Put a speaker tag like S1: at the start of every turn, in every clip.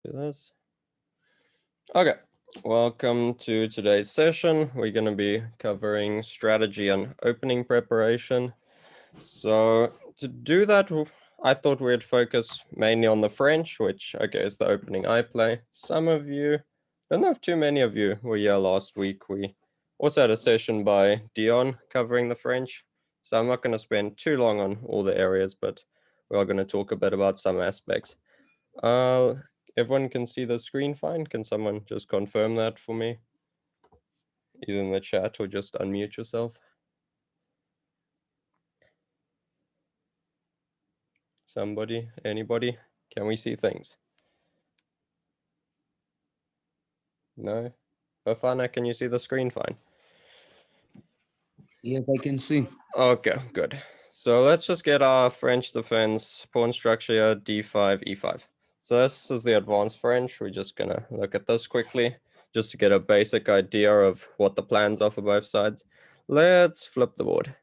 S1: Do this. Okay, welcome to today's session. We're going to be covering strategy and opening preparation. So to do that, I thought we'd focus mainly on the French, which, okay, is the opening I play. Some of you, don't know if too many of you were here last week. We also had a session by Dion covering the French. So I'm not going to spend too long on all the areas, but we are going to talk a bit about some aspects. Uh, Everyone can see the screen fine? Can someone just confirm that for me? Either in the chat or just unmute yourself. Somebody, anybody? Can we see things? No? Bafana, can you see the screen fine?
S2: Yes, I can see.
S1: Okay, good. So let's just get our French defense pawn structure here, d5, e5. So this is the advanced French. We're just gonna look at this quickly, just to get a basic idea of what the plans are for both sides. Let's flip the board.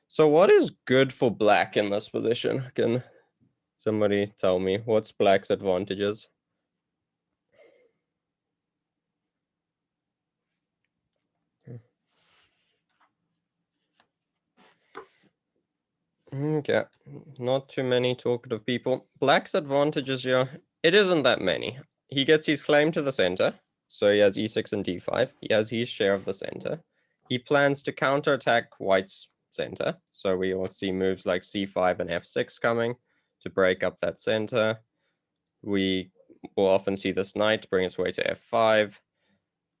S1: So what is good for black in this position? Can somebody tell me what's black's advantages? Okay, not too many talkative people. Black's advantages here, it isn't that many. He gets his claim to the center, so he has e6 and d5. He has his share of the center. He plans to counterattack white's center, so we will see moves like c5 and f6 coming to break up that center. We will often see this knight bring its way to f5.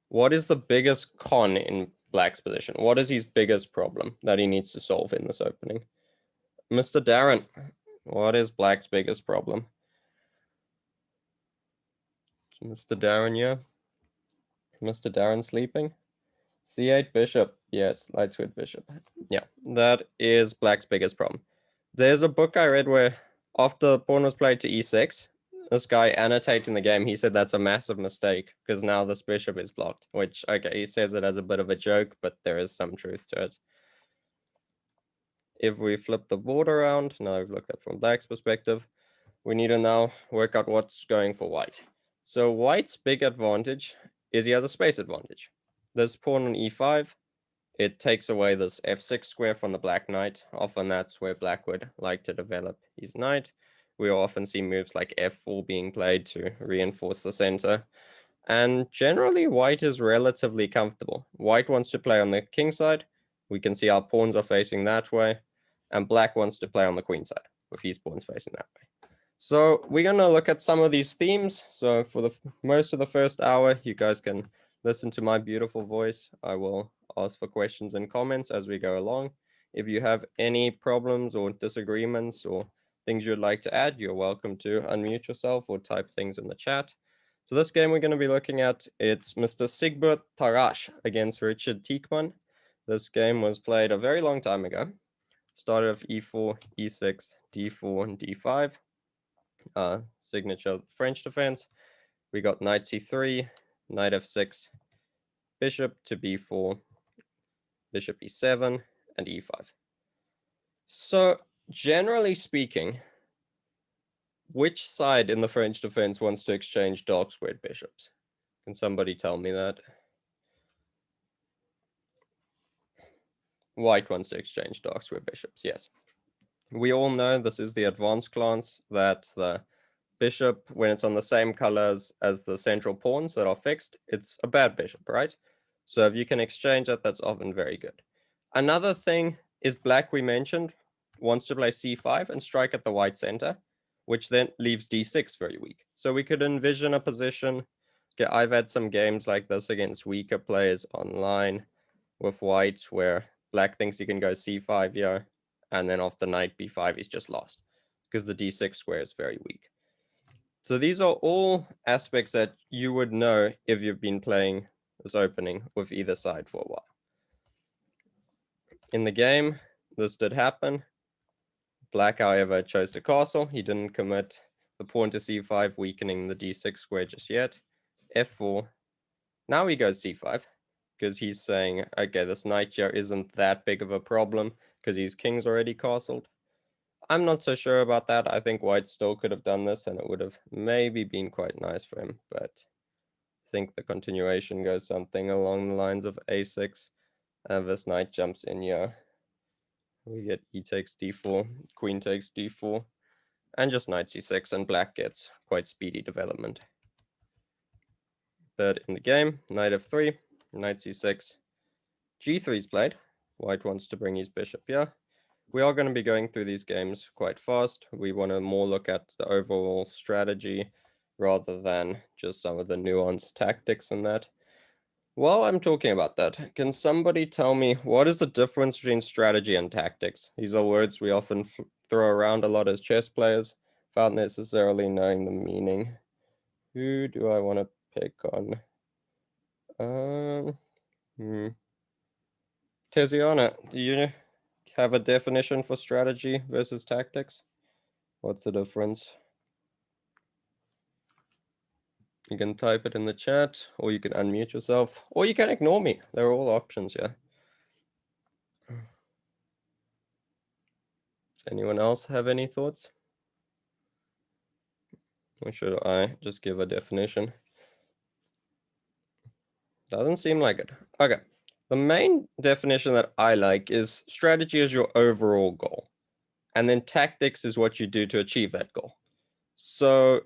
S1: What is the biggest con in black's position? What is his biggest problem that he needs to solve in this opening? Mr. Darren, what is black's biggest problem? Is Mr. Darren here? Mr. Darren sleeping? C8 bishop. Yes, light squared bishop. Yeah, that is black's biggest problem. There's a book I read where after pawn was played to e6, this guy annotating the game, he said that's a massive mistake because now this bishop is blocked, which, okay, he says it as a bit of a joke, but there is some truth to it. If we flip the board around, now we've looked at from black's perspective, we need to now work out what's going for white. So white's big advantage is he has a space advantage. This pawn on e5, it takes away this f6 square from the black knight. Often that's where black would like to develop his knight. We often see moves like f4 being played to reinforce the center. And generally, white is relatively comfortable. White wants to play on the king side. We can see our pawns are facing that way. And black wants to play on the queen side with his pawns facing that way. So we're going to look at some of these themes. So for the most of the first hour, you guys can listen to my beautiful voice. I will ask for questions and comments as we go along. If you have any problems or disagreements or things you'd like to add, you're welcome to unmute yourself or type things in the chat. So this game we're going to be looking at, it's Mr. Sigbert Tarash against Richard Tieckmann. This game was played a very long time ago. Started with e4, e6, d4, and d5. Signature French defense. We got knight c3, knight f6, bishop to b4, bishop e7, and e5. So generally speaking, which side in the French defense wants to exchange dark squared bishops? Can somebody tell me that? White wants to exchange dark squared bishops, yes. We all know this is the advanced class that the bishop, when it's on the same colors as the central pawns that are fixed, it's a bad bishop, right? So if you can exchange it, that's often very good. Another thing is black, we mentioned, wants to play c5 and strike at the white center, which then leaves d6 very weak. So we could envision a position. Okay, I've had some games like this against weaker players online with white where black thinks he can go c5 here, and then off the knight b5 he's just lost because the d6 square is very weak. So these are all aspects that you would know if you've been playing this opening with either side for a while. In the game, this did happen. Black, however, chose to castle. He didn't commit the pawn to c5, weakening the d6 square just yet. f4. Now he goes c5, because he's saying, okay, this knight here isn't that big of a problem, because his king's already castled. I'm not so sure about that. I think white still could have done this, and it would have maybe been quite nice for him, but I think the continuation goes something along the lines of a6, and this knight jumps in here. We get e takes d4, queen takes d4, and just knight c6, and black gets quite speedy development. But in the game, knight f3, knight c6, g3 is played. White wants to bring his bishop here. We are going to be going through these games quite fast. We want to more look at the overall strategy rather than just some of the nuanced tactics and that. While I'm talking about that, can somebody tell me what is the difference between strategy and tactics? These are words we often throw around a lot as chess players without necessarily knowing the meaning. Who do I want to pick on? Tiziana, do you have a definition for strategy versus tactics? What's the difference? You can type it in the chat, or you can unmute yourself, or you can ignore me. They're all options here. Does anyone else have any thoughts? Or should I just give a definition? Doesn't seem like it. Okay. The main definition that I like is strategy is your overall goal, and then tactics is what you do to achieve that goal. So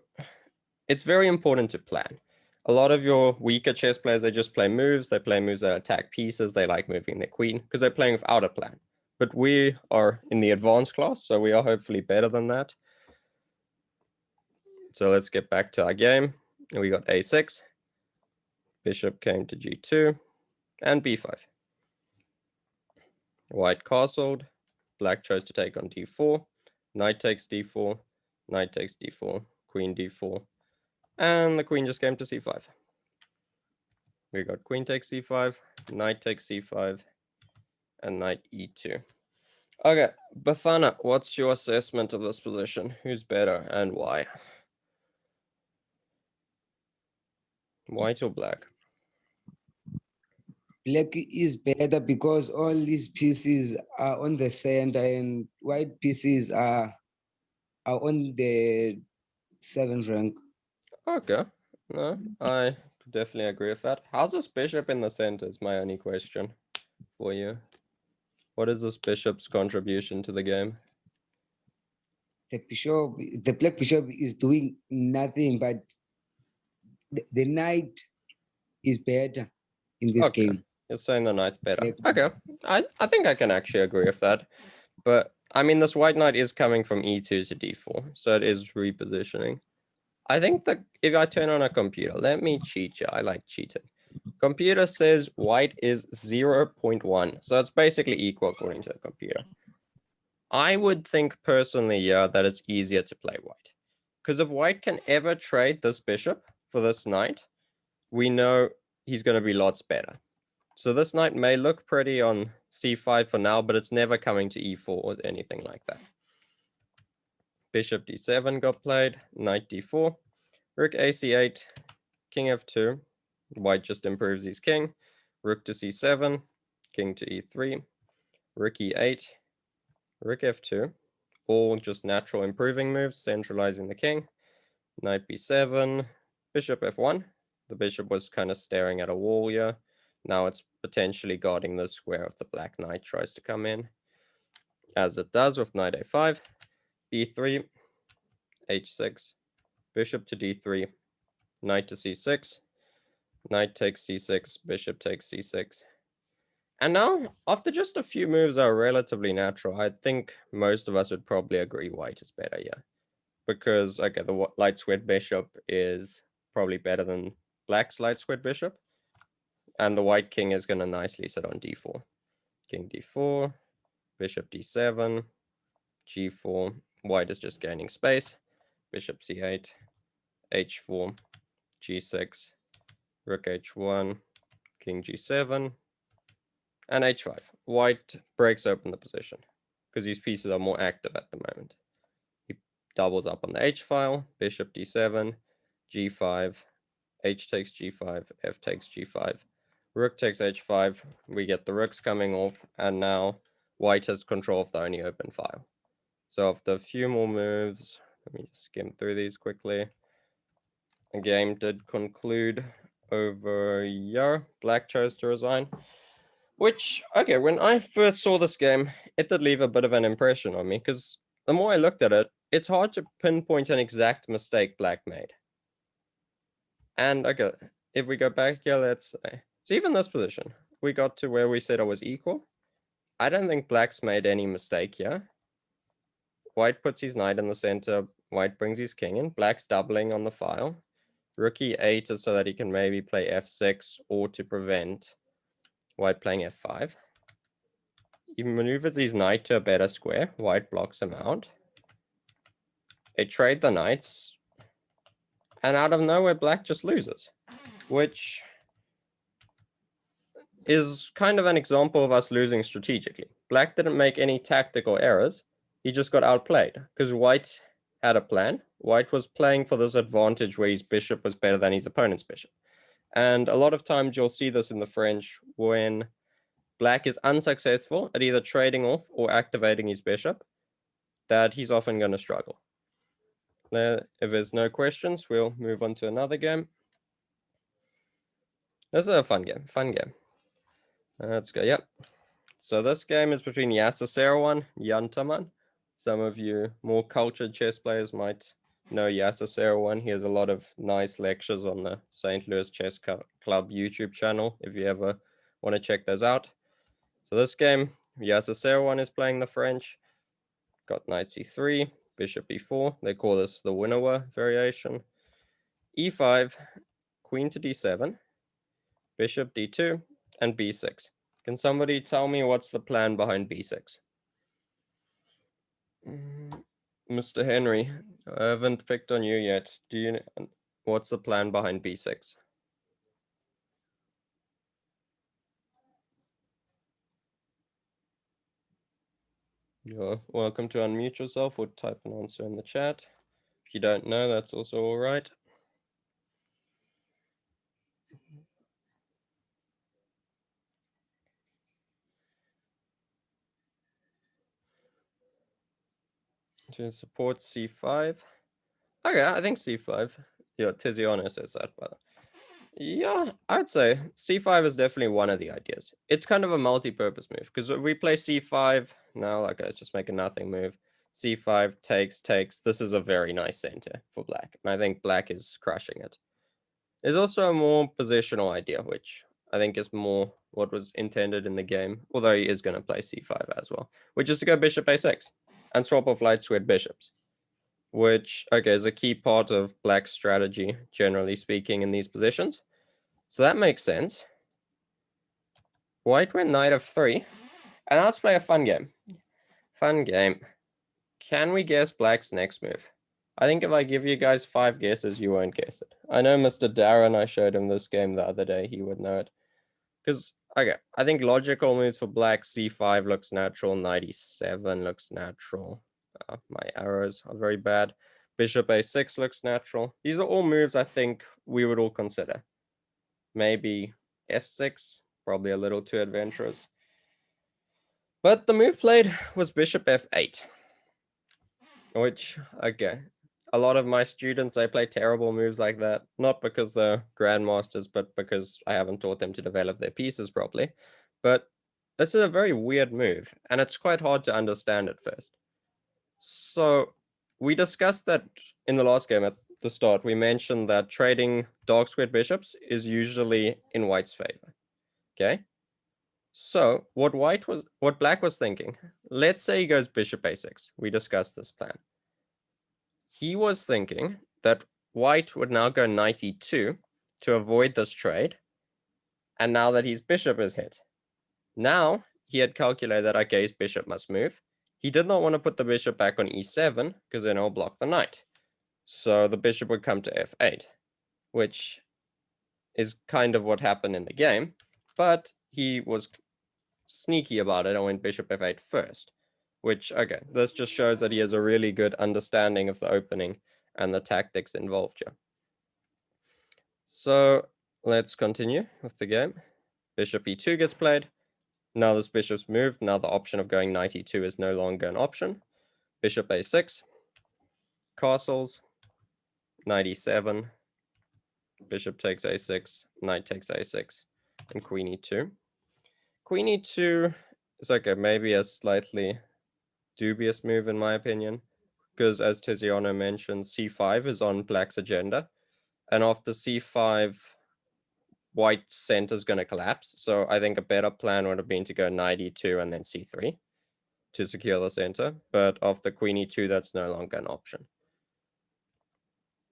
S1: it's very important to plan. A lot of your weaker chess players, they just play moves. They play moves that attack pieces. They like moving their queen because they're playing without a plan. But we are in the advanced class, so we are hopefully better than that. So let's get back to our game. We got a6. Bishop came to g2 and b5. White castled. Black chose to take on d4. Knight takes d4. Knight takes d4. Queen d4. And the queen just came to c5. We got queen takes c5, knight takes c5, and knight e2. Okay, Bafana, what's your assessment of this position? Who's better and why? White or black?
S2: Black is better because all these pieces are on the center and white pieces are on the 7th rank.
S1: Okay, no, I definitely agree with that. How's this bishop in the center is my only question for you. What is this bishop's contribution to the game?
S2: The black bishop is doing nothing, but the knight is better in this game.
S1: You're saying the knight's better.
S2: Black.
S1: Okay, I think I can actually agree with that. But, I mean, this white knight is coming from e2 to d4, so it is repositioning. I think that if I turn on a computer, let me cheat you. I like cheating. Computer says white is 0.1. So it's basically equal according to the computer. I would think personally, yeah, that it's easier to play white. Because if white can ever trade this bishop for this knight, we know he's going to be lots better. So this knight may look pretty on c5 for now, but it's never coming to e4 or anything like that. Bishop d7 got played, knight d4. Rook ac8, king f2. White just improves his king. Rook to c7, king to e3, rook e8, rook f2. All just natural improving moves, centralizing the king. Knight b7, bishop f1. The bishop was kind of staring at a wall here. Now it's potentially guarding the square if the black knight tries to come in, as it does with knight a5, b3, h6, bishop to d3, knight to c6, knight takes c6, bishop takes c6. And now, after just a few moves are relatively natural, I think most of us would probably agree white is better, yeah. Because, okay, the light squared bishop is probably better than black's light squared bishop. And the white king is going to nicely sit on d4. King d4, bishop d7, g4. White is just gaining space. Bishop c8, h4, g6, rook h1, king g7, and h5. White breaks open the position because these pieces are more active at the moment. He doubles up on the h file, bishop d7, g5, h takes g5, f takes g5, rook takes h5. We get the rooks coming off, and now white has control of the only open file. So after a few more moves, let me just skim through these quickly. The game did conclude over here. Black chose to resign. Which, okay, when I first saw this game, it did leave a bit of an impression on me, because the more I looked at it, it's hard to pinpoint an exact mistake Black made. And, okay, if we go back here, let's say, so even this position, we got to where we said it was equal. I don't think Black's made any mistake here. White puts his knight in the center, White brings his king in, Black's doubling on the file. Rook e8 is so that he can maybe play f6 or to prevent White playing f5. He maneuvers his knight to a better square. White blocks him out. They trade the knights. And out of nowhere, Black just loses. Which is kind of an example of us losing strategically. Black didn't make any tactical errors. He just got outplayed. Because White had a plan. White was playing for this advantage where his bishop was better than his opponent's bishop. And a lot of times you'll see this in the French when Black is unsuccessful at either trading off or activating his bishop, that he's often going to struggle. If there's no questions, we'll move on to another game. This is a fun game. Let's go. Yep. So this game is between Yasser Seirawan, Yantaman. Some of you more cultured chess players might know Yasser Seirawan. He has a lot of nice lectures on the St. Louis Chess Club YouTube channel, if you ever want to check those out. So this game, Yasser Seirawan is playing the French. Got knight c3, bishop e4. They call this the winnower variation. e5, queen to d7, bishop d2, and b6. Can somebody tell me what's the plan behind b6? Mr. Henry, I haven't picked on you yet. What's the plan behind b6? You're welcome to unmute yourself or type an answer in the chat. If you don't know, that's also all right. To support c5. Okay, I think c5. Yeah, Tiziano says that, but yeah, I'd say c5 is definitely one of the ideas. It's kind of a multi-purpose move, because if we play c5, now, like, let's just make a nothing move. c5 takes. This is a very nice center for Black, and I think Black is crushing it. There's also a more positional idea, which I think is more what was intended in the game, although he is going to play c5 as well, which is to go bishop a6 and swap off light squared bishops, which, okay, is a key part of Black's strategy, generally speaking, in these positions. So that makes sense. White went knight f3, and let's play a fun game. Can we guess Black's next move? I think if I give you guys 5 guesses, you won't guess it. I know Mr. Darren, I showed him this game the other day, he would know it. Because, okay, I think logical moves for Black, c5 looks natural, knight e7 looks natural. My arrows are very bad. Bishop a6 looks natural. These are all moves I think we would all consider. Maybe f6, probably a little too adventurous. But the move played was bishop f8. Which, okay, a lot of my students, they play terrible moves like that. Not because they're grandmasters, but because I haven't taught them to develop their pieces properly. But this is a very weird move, and it's quite hard to understand at first. So we discussed that in the last game at the start. We mentioned that trading dark squared bishops is usually in White's favor. Okay. So what Black was thinking, let's say he goes bishop a6. We discussed this plan. He was thinking that White would now go knight e2 to avoid this trade. And now that his bishop is hit, now he had calculated that, okay, his bishop must move. He did not want to put the bishop back on e7 because then it'll block the knight. So the bishop would come to f8, which is kind of what happened in the game. But he was sneaky about it and went bishop f8 first, which, okay, this just shows that he has a really good understanding of the opening and the tactics involved here. So let's continue with the game. Bishop e2 gets played. Now this bishop's moved. Now the option of going knight e2 is no longer an option. bishop a6, castles, knight e7, bishop takes a6, knight takes a6, and queen e2. Queen e2 is okay, maybe a slightly dubious move in my opinion, because as Tiziano mentioned, c5 is on black's agenda, and after c5, white's center is going to collapse. So I think a better plan would have been to go knight e2 and then c3 to secure the center, but after queen e2, that's no longer an option.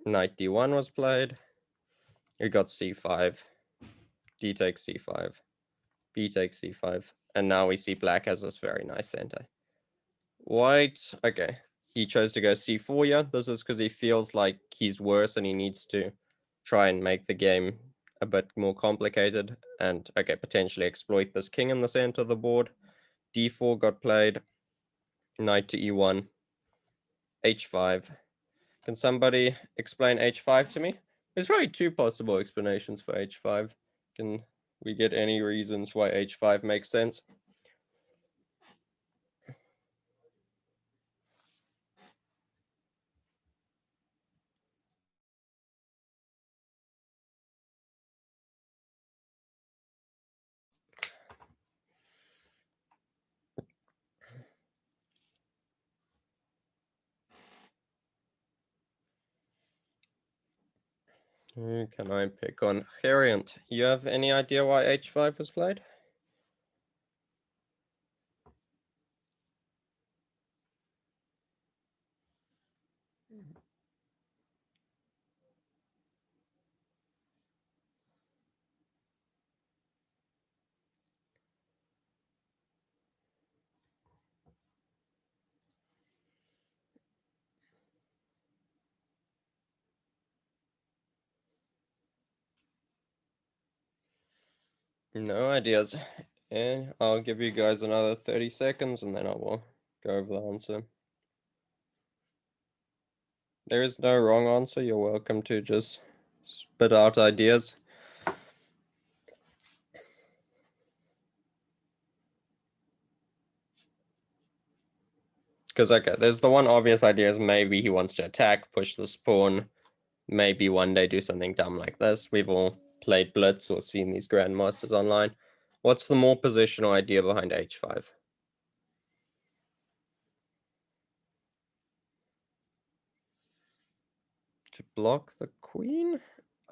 S1: Knight d1 was played. We got c5, d takes c5, b takes c5, and now we see black has this very nice center. White, okay, he chose to go c4 here. This is because he feels like he's worse and he needs to try and make the game a bit more complicated and, okay, potentially exploit this king in the center of the board. d4 got played, knight to e1, h5. Can somebody explain h5 to me? There's probably two possible explanations for h5. Can we get any reasons why h5 makes sense? Who can I pick on? Heriant, you have any idea why h5 was played? No ideas. And I'll give you guys another 30 seconds and then I will go over the answer. There is no wrong answer. You're welcome to just spit out ideas. Because, okay, there's the one obvious idea is maybe he wants to attack, push the pawn, maybe one day do something dumb like this. We've all played Blitz or seen these grandmasters online. What's the more positional idea behind h5? To block the queen?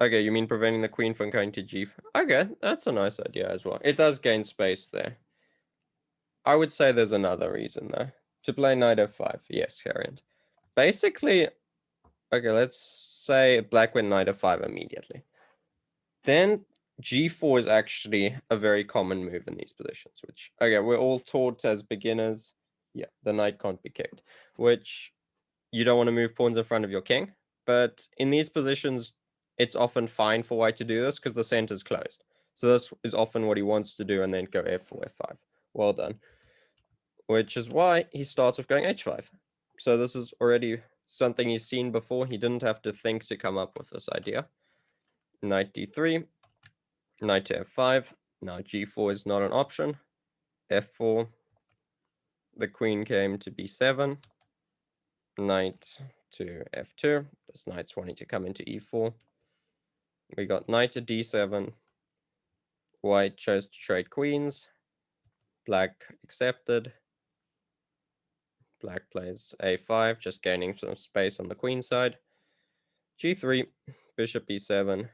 S1: Okay, you mean preventing the queen from going to g5? Okay, that's a nice idea as well. It does gain space there. I would say there's another reason though. To play knight f5, yes, Heriant. Basically, okay, let's say black went knight f5 immediately. Then g4 is actually a very common move in these positions, which, okay, we're all taught as beginners, yeah, the knight can't be kicked, which you don't want to move pawns in front of your king. But in these positions, it's often fine for white to do this because the center is closed. So this is often what he wants to do and then go f4, f5. Well done. Which is why he starts with going h5. So this is already something he's seen before. He didn't have to think to come up with this idea. Knight d3, knight to f5. Now g4 is not an option. f4. The queen came to b7. Knight to f2. This knight's wanting to come into e4. We got knight to d7. White chose to trade queens. Black accepted. Black plays a5, just gaining some space on the queen side. g3, bishop e7,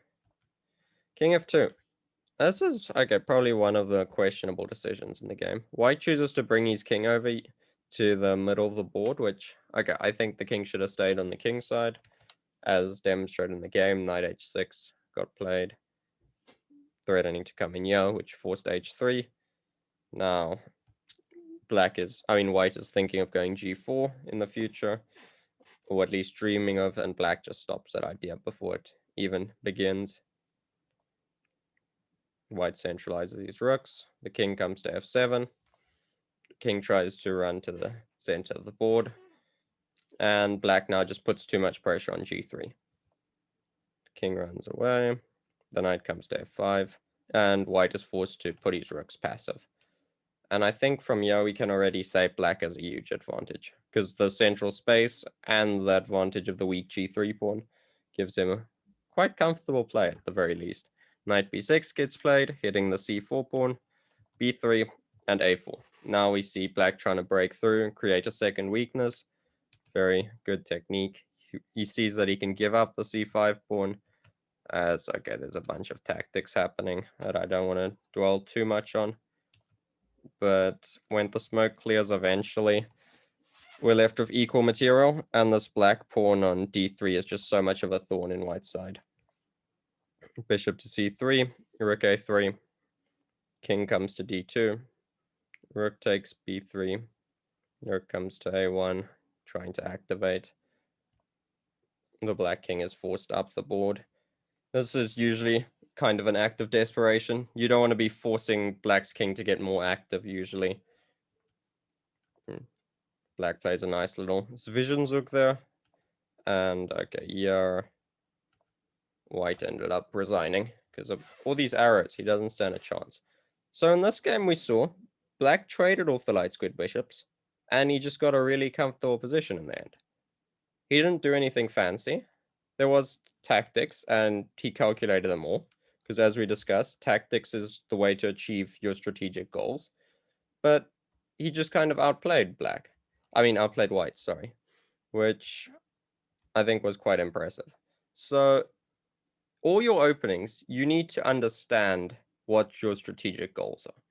S1: king f2. This is, okay, probably one of the questionable decisions in the game. White chooses to bring his king over to the middle of the board, which, okay, I think the king should have stayed on the king side, as demonstrated in the game. Knight h6 got played, threatening to come in here, which forced h3. Now, white is thinking of going g4 in the future, or at least dreaming of, and black just stops that idea before it even begins. White centralizes these rooks. The king comes to f7. King tries to run to the center of the board. And black now just puts too much pressure on g3. King runs away. The knight comes to f5. And white is forced to put his rooks passive. And I think from here we can already say black has a huge advantage. because the central space and the advantage of the weak g3 pawn gives him a quite comfortable play at the very least. Knight b6 gets played, hitting the c4 pawn, b3, and a4. Now we see black trying to break through and create a second weakness. Very good technique. He sees that he can give up the c5 pawn. As okay, there's a bunch of tactics happening that I don't want to dwell too much on. But when the smoke clears eventually, we're left with equal material, and this black pawn on d3 is just so much of a thorn in white's side. Bishop to c3, rook a3, king comes to d2, rook takes b3, rook comes to a1, trying to activate. The black king is forced up the board. This is usually kind of an act of desperation. You don't want to be forcing black's king to get more active usually. Black plays a nice little vision zook there. And okay, yeah, white ended up resigning because of all these arrows. He doesn't stand a chance. So in this game we saw black traded off the light squid bishops, and he just got a really comfortable position in the end. He didn't do anything fancy. There was tactics, and he calculated them all, because as we discussed, tactics is the way to achieve your strategic goals. But he just kind of outplayed white, sorry, which I think was quite impressive. So all your openings, you need to understand what your strategic goals are,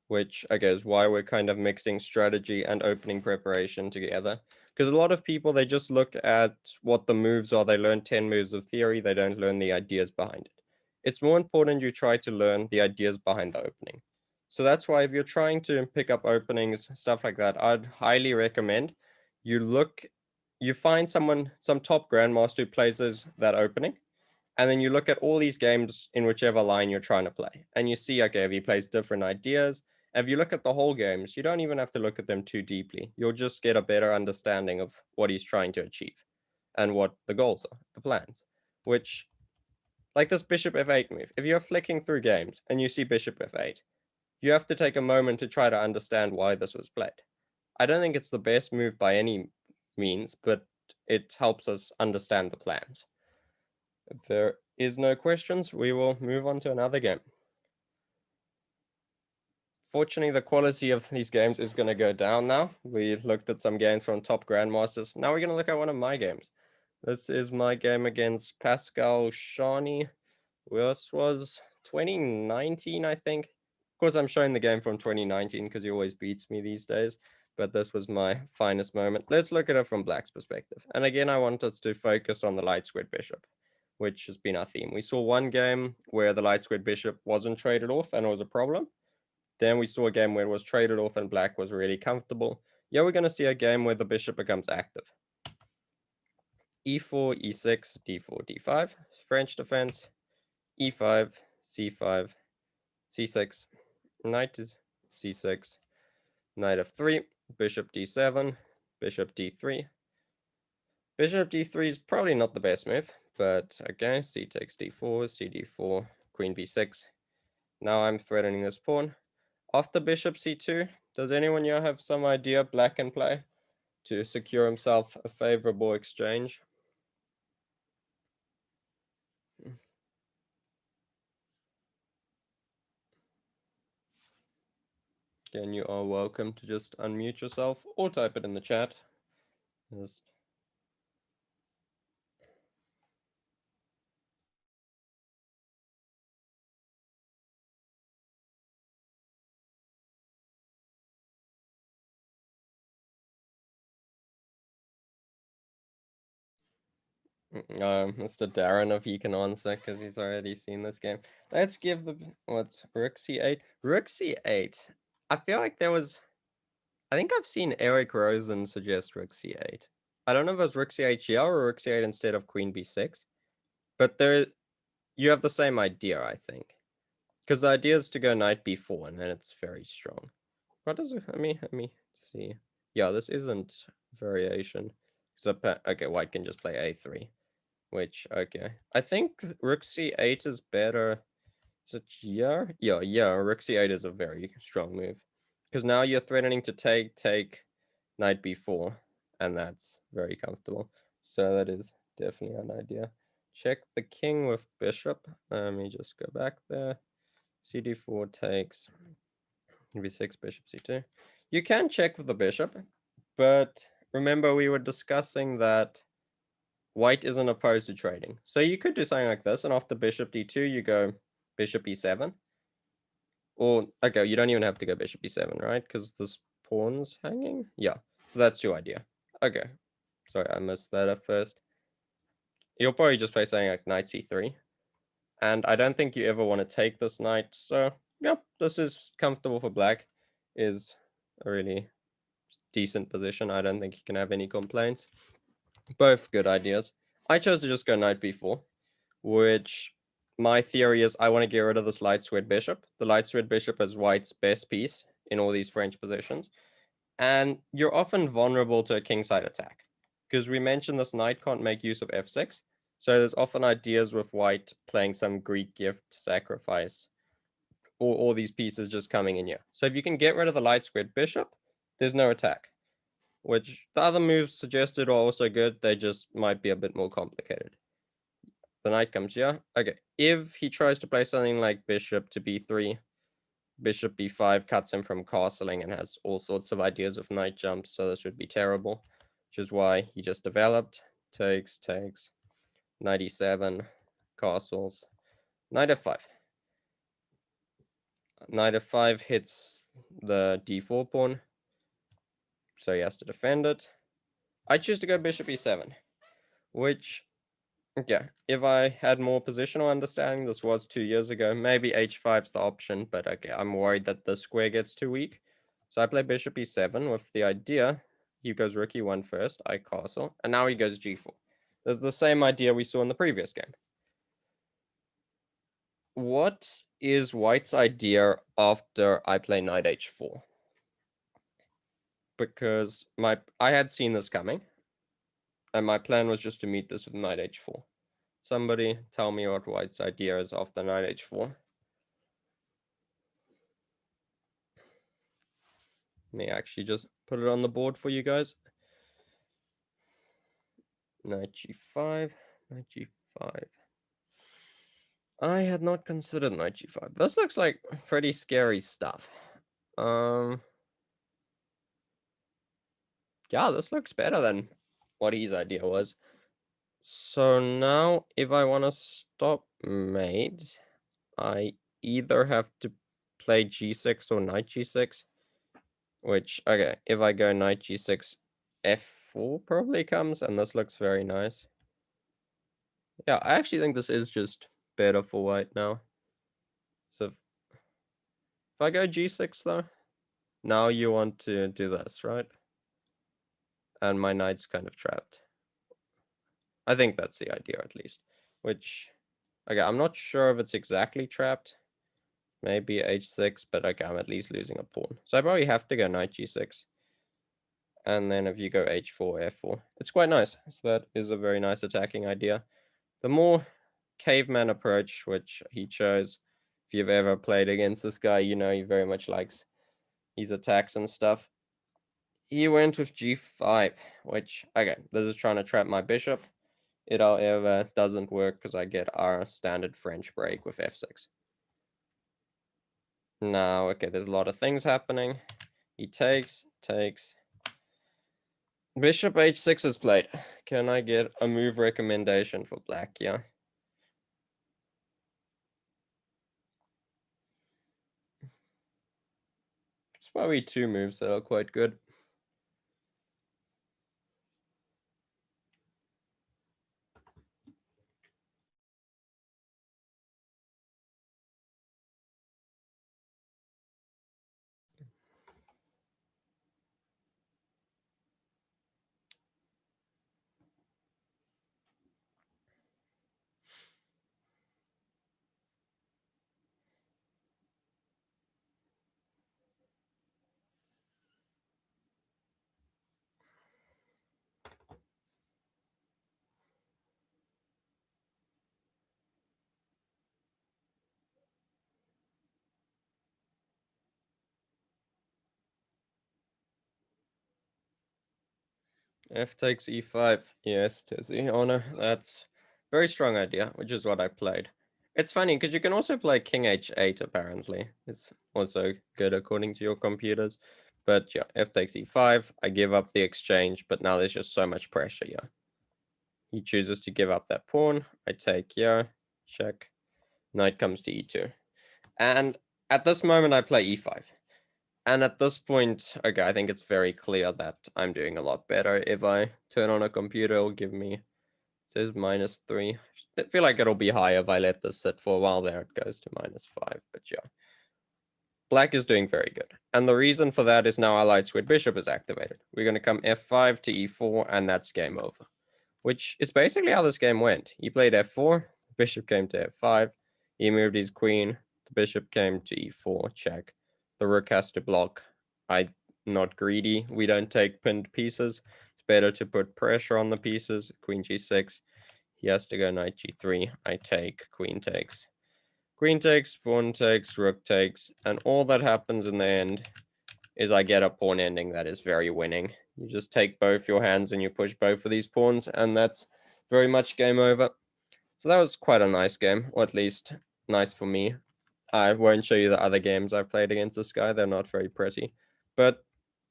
S1: which I guess why we're kind of mixing strategy and opening preparation together. Because a lot of people, they just look at what the moves are. They learn 10 moves of theory. They don't learn the ideas behind it. It's more important you try to learn the ideas behind the opening. So that's why if you're trying to pick up openings, stuff like that, I'd highly recommend you find some top grandmaster who plays that opening, and then you look at all these games in whichever line you're trying to play, and you see, okay, if he plays different ideas, if you look at the whole games, you don't even have to look at them too deeply. You'll just get a better understanding of what he's trying to achieve and what the goals are, the plans. Which, like this bishop f8 move, if you're flicking through games and you see bishop f8, you have to take a moment to try to understand why this was played. I don't think it's the best move by any means, but it helps us understand the plans. If there is no questions, we will move on to another game. Fortunately, the quality of these games is going to go down now. We looked at some games from top grandmasters. Now we're going to look at one of my games. This is my game against Pascal Shani. This was 2019, I think. Of course, I'm showing the game from 2019 because he always beats me these days. But this was my finest moment. Let's look at it from Black's perspective. And again, I want us to focus on the light squid bishop, which has been our theme. We saw one game where the light squid bishop wasn't traded off and it was a problem. Then we saw a game where it was traded off and black was really comfortable. Yeah, we're going to see a game where the bishop becomes active. e4, e6, d4, d5, French defense, e5, c5, c6, knight is c6, knight f3, bishop d7, bishop d3. Bishop d3 is probably not the best move, but okay, c takes d4, c d4, queen b6. Now I'm threatening this pawn. After bishop c2, does anyone here have some idea black can play to secure himself a favorable exchange? Again, you are welcome to just unmute yourself or type it in the chat. Just Mr. Darren, if he can answer, because he's already seen this game. Let's give the rook c8. Rook c8. I feel like I think I've seen Eric Rosen suggest rook c8. I don't know if it was rook c8 here or rook c8 instead of queen b6, but you have the same idea, I think, because the idea is to go knight b4, and then it's very strong. What does it? Let me see. Yeah, this isn't variation. Okay, white can just play a3. Which, okay. I think rook c8 is better. Is it yeah? Yeah, rook c8 is a very strong move. Because now you're threatening to take knight b4. and that's very comfortable. So that is definitely an idea. Check the king with bishop. Let me just go back there. CD4 takes b6, bishop c2. You can check with the bishop, but remember we were discussing that white isn't opposed to trading. So you could do something like this, and after bishop d2, you go bishop e7. Or, okay, you don't even have to go bishop e7, right? Because this pawn's hanging? Yeah, so that's your idea. Okay, sorry, I missed that at first. You'll probably just play something like knight c3. And I don't think you ever want to take this knight, so yeah, this is comfortable for black. Is a really decent position. I don't think you can have any complaints. Both good ideas. I chose to just go knight b4, which my theory is I want to get rid of this light squared bishop. The light squared bishop is white's best piece in all these French positions. And you're often vulnerable to a kingside attack, because we mentioned this knight can't make use of f6. So there's often ideas with white playing some Greek gift sacrifice, or all these pieces just coming in here. So if you can get rid of the light squared bishop, there's no attack, which the other moves suggested are also good. They just might be a bit more complicated. The knight comes here. Okay, if he tries to play something like bishop to b3, bishop b5 cuts him from castling and has all sorts of ideas of knight jumps, so this would be terrible, which is why he just developed. Takes, knight e7, castles, knight f5. Knight f5 hits the d4 pawn, so he has to defend it. I choose to go bishop e7, which, yeah, if I had more positional understanding, this was 2 years ago, maybe h5's the option, but okay, I'm worried that the square gets too weak. So I play bishop e7 with the idea he goes rook e1 first, I castle, and now he goes g4. There's the same idea we saw in the previous game. What is white's idea after I play knight h4? Because I had seen this coming, and my plan was just to meet this with knight h4. Somebody tell me what white's idea is after knight h4. Let me actually just put it on the board for you guys. Knight g5, knight g5. I had not considered knight g5. This looks like pretty scary stuff. Yeah, this looks better than what his idea was. So now, if I want to stop mate, I either have to play g6 or knight g6. Which, okay, if I go knight g6, f4 probably comes, and this looks very nice. Yeah, I actually think this is just better for white now. So if I go g6 though, now you want to do this, right? And my knight's kind of trapped. I think that's the idea at least. Which, okay, I'm not sure if it's exactly trapped. Maybe h6, but okay, I'm at least losing a pawn. So I probably have to go knight g6. And then if you go h4, f4, it's quite nice. So that is a very nice attacking idea. The more caveman approach, which he chose, if you've ever played against this guy, you know he very much likes his attacks and stuff. He went with g5, which, okay, this is trying to trap my bishop. It, however, doesn't work because I get our standard French break with f6. Now, okay, there's a lot of things happening. He takes. Bishop h6 is played. Can I get a move recommendation for black? Yeah. It's probably two moves that are quite good. F takes e5. Yes, Tizzy. Oh no, that's very strong idea, which is what I played. It's funny because you can also play king h8 apparently. It's also good according to your computers. But yeah, f takes e5. I give up the exchange, but now there's just so much pressure here. He chooses to give up that pawn. I take here, check. Knight comes to e2. And at this moment, I play e5. And at this point, okay, I think it's very clear that I'm doing a lot better. If I turn on a computer, it'll give me, it says -3. I feel like it'll be higher if I let this sit for a while. There it goes to -5, but yeah. Black is doing very good. And the reason for that is now our light squared bishop is activated. We're going to come f5 to e4, and that's game over. Which is basically how this game went. He played f4, bishop came to f5, he moved his queen, the bishop came to e4, check. The rook has to block. I'm not greedy. We don't take pinned pieces. It's better to put pressure on the pieces. Queen g6. He has to go knight g3. I take, queen takes. Queen takes, pawn takes, rook takes, and all that happens in the end is I get a pawn ending that is very winning. You just take both your hands and you push both of these pawns, and that's very much game over. So that was quite a nice game, or at least nice for me. I won't show you the other games I've played against this guy. They're not very pretty. But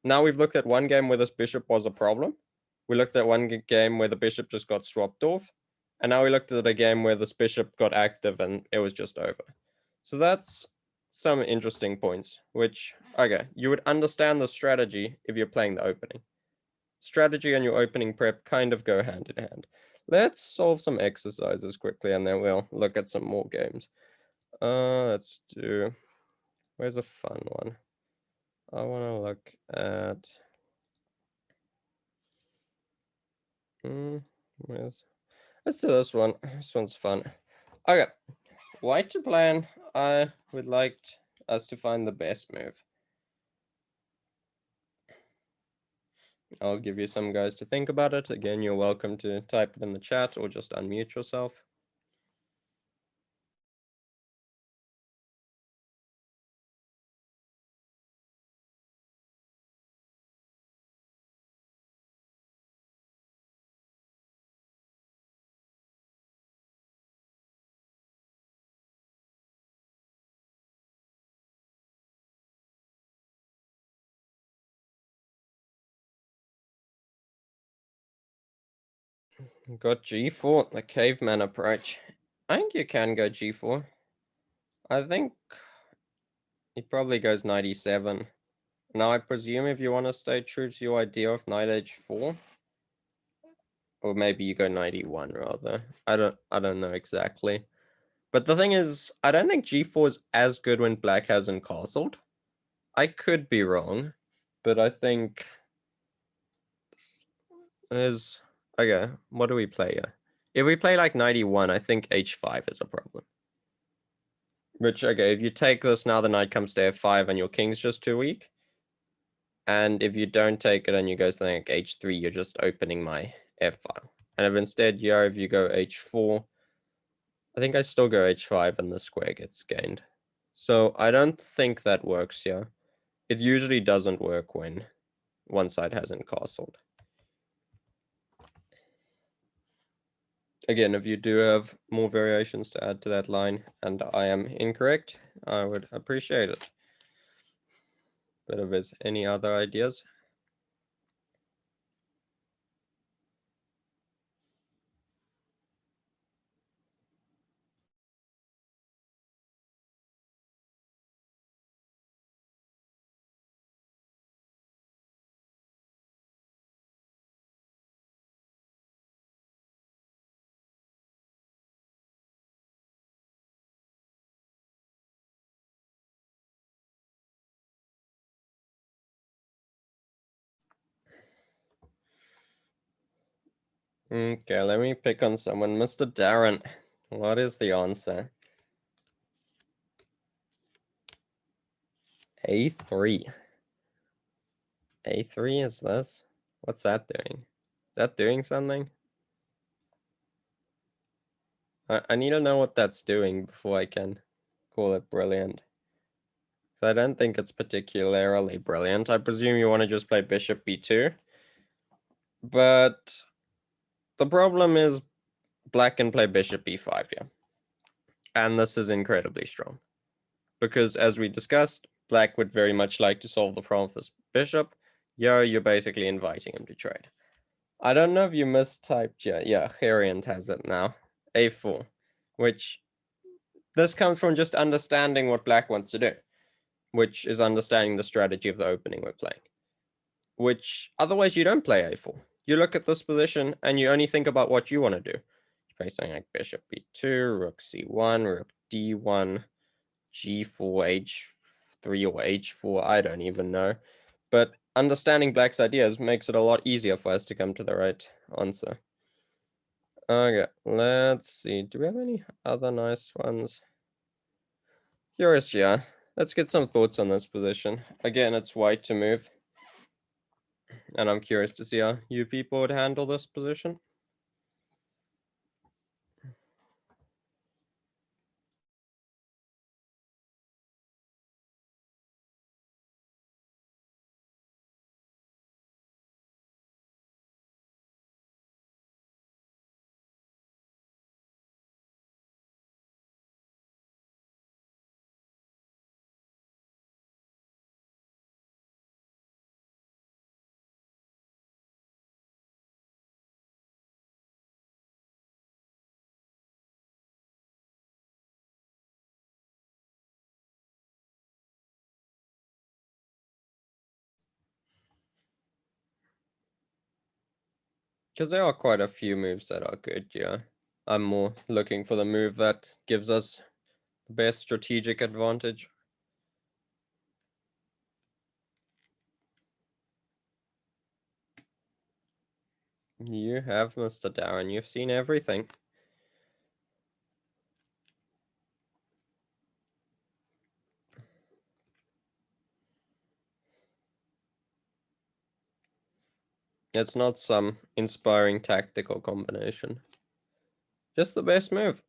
S1: now we've looked at one game where this bishop was a problem. We looked at one game where the bishop just got swapped off. And now we looked at a game where this bishop got active and it was just over. So that's some interesting points, which, okay, you would understand the strategy if you're playing the opening. Strategy and your opening prep kind of go hand in hand. Let's solve some exercises quickly and then we'll look at some more games. Let's do, where's a fun one? I want to look at, let's do this one. This one's fun. Okay, white to plan. I would like us to find the best move. I'll give you some guys to think about it. Again, you're welcome to type it in the chat or just unmute yourself. Got g4, the caveman approach. I think you can go g4. I think he probably goes knight e7. Now, I presume if you want to stay true to your idea of knight h4, or maybe you go knight e1 rather. I don't know exactly. But the thing is, I don't think g4 is as good when black hasn't castled. I could be wrong, but I think is okay. What do we play here? If we play like 91, I think h5 is a problem. Which, okay, if you take this now, the knight comes to f5 and your king's just too weak. And if you don't take it and you go something like h3, you're just opening my f file. And if instead, yeah, if you go h4, I think I still go h5 and the square gets gained. So I don't think that works here. It usually doesn't work when one side hasn't castled. Again, if you do have more variations to add to that line and I am incorrect, I would appreciate it. But if there's any other ideas, okay, let me pick on someone. Mr. Darren, what is the answer? A3. A3 is this? What's that doing? Is that doing something? I need to know what that's doing before I can call it brilliant. So I don't think it's particularly brilliant. I presume you want to just play bishop b2. But the problem is black can play bishop b5 here. And this is incredibly strong. Because as we discussed, black would very much like to solve the problem of this bishop. You're basically inviting him to trade. I don't know if you mistyped here. Yeah, Hariant has it now. A4. Which, this comes from just understanding what black wants to do. Which is understanding the strategy of the opening we're playing. Which, otherwise you don't play A4. You look at this position and you only think about what you want to do. You play something like bishop b2, rook c1, rook d1, g4, h3 or h4, I don't even know. But understanding black's ideas makes it a lot easier for us to come to the right answer. Okay, let's see. Do we have any other nice ones? Curious, yeah. Let's get some thoughts on this position. Again, it's white to move. And I'm curious to see how you people would handle this position. Because there are quite a few moves that are good, yeah. I'm more looking for the move that gives us the best strategic advantage. You have, Mr. Darren. You've seen everything. It's not some inspiring tactical combination. Just the best move.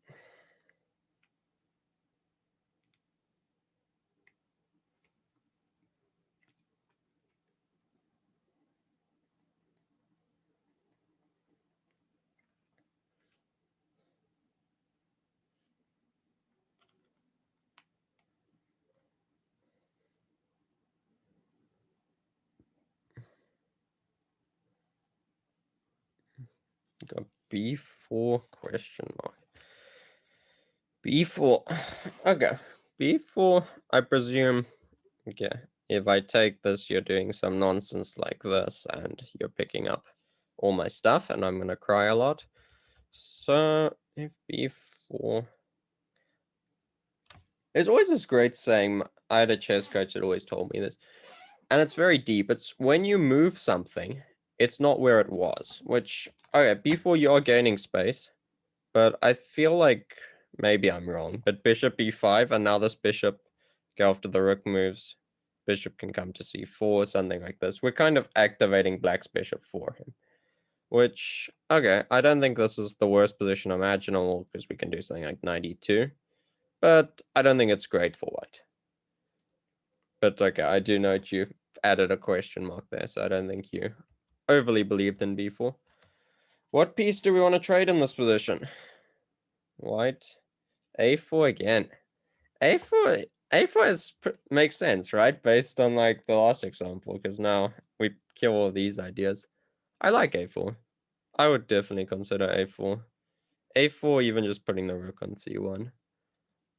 S1: Got b4 question mark. b4. Okay. b4, I presume. Okay. If I take this, you're doing some nonsense like this, and you're picking up all my stuff, and I'm gonna cry a lot. So if b4. There's always this great saying. I had a chess coach that always told me this. And it's very deep. It's when you move something, it's not where it was. Which, okay, b4 you're gaining space. But I feel like maybe I'm wrong. But bishop b5, and now this bishop go after the rook moves. Bishop can come to c4, something like this. We're kind of activating black's bishop for him. Which, okay, I don't think this is the worst position imaginable, because we can do something like 92. But I don't think it's great for white. But okay, I do note you added a question mark there, so I don't think you overly believed in b4. What piece do we want to trade in this position? White. a4 again. A4 makes sense, right? Based on like the last example, because now we kill all these ideas. I like a4. I would definitely consider a4. a4, even just putting the rook on c1.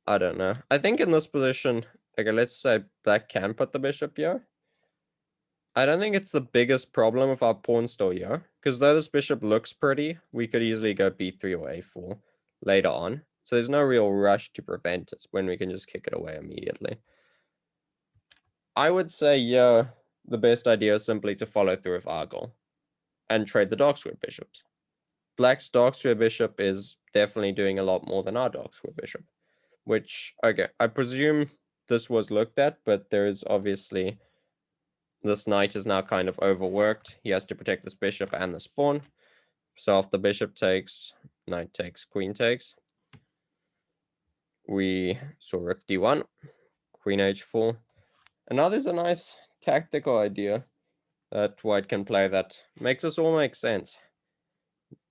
S1: I don't know. I think in this position, okay, let's say black can put the bishop here. I don't think it's the biggest problem with our pawn still here, because though this bishop looks pretty, we could easily go b3 or a4 later on. So there's no real rush to prevent it when we can just kick it away immediately. I would say, yeah, the best idea is simply to follow through with our goal and trade the dark square bishops. Black's dark square bishop is definitely doing a lot more than our dark square bishop, which, okay, I presume this was looked at, but there is obviously this knight is now kind of overworked. He has to protect this bishop and this pawn. So if the bishop takes, knight takes, queen takes. We saw rook d1, queen h4. And now there's a nice tactical idea. that white can play that. Makes us all make sense.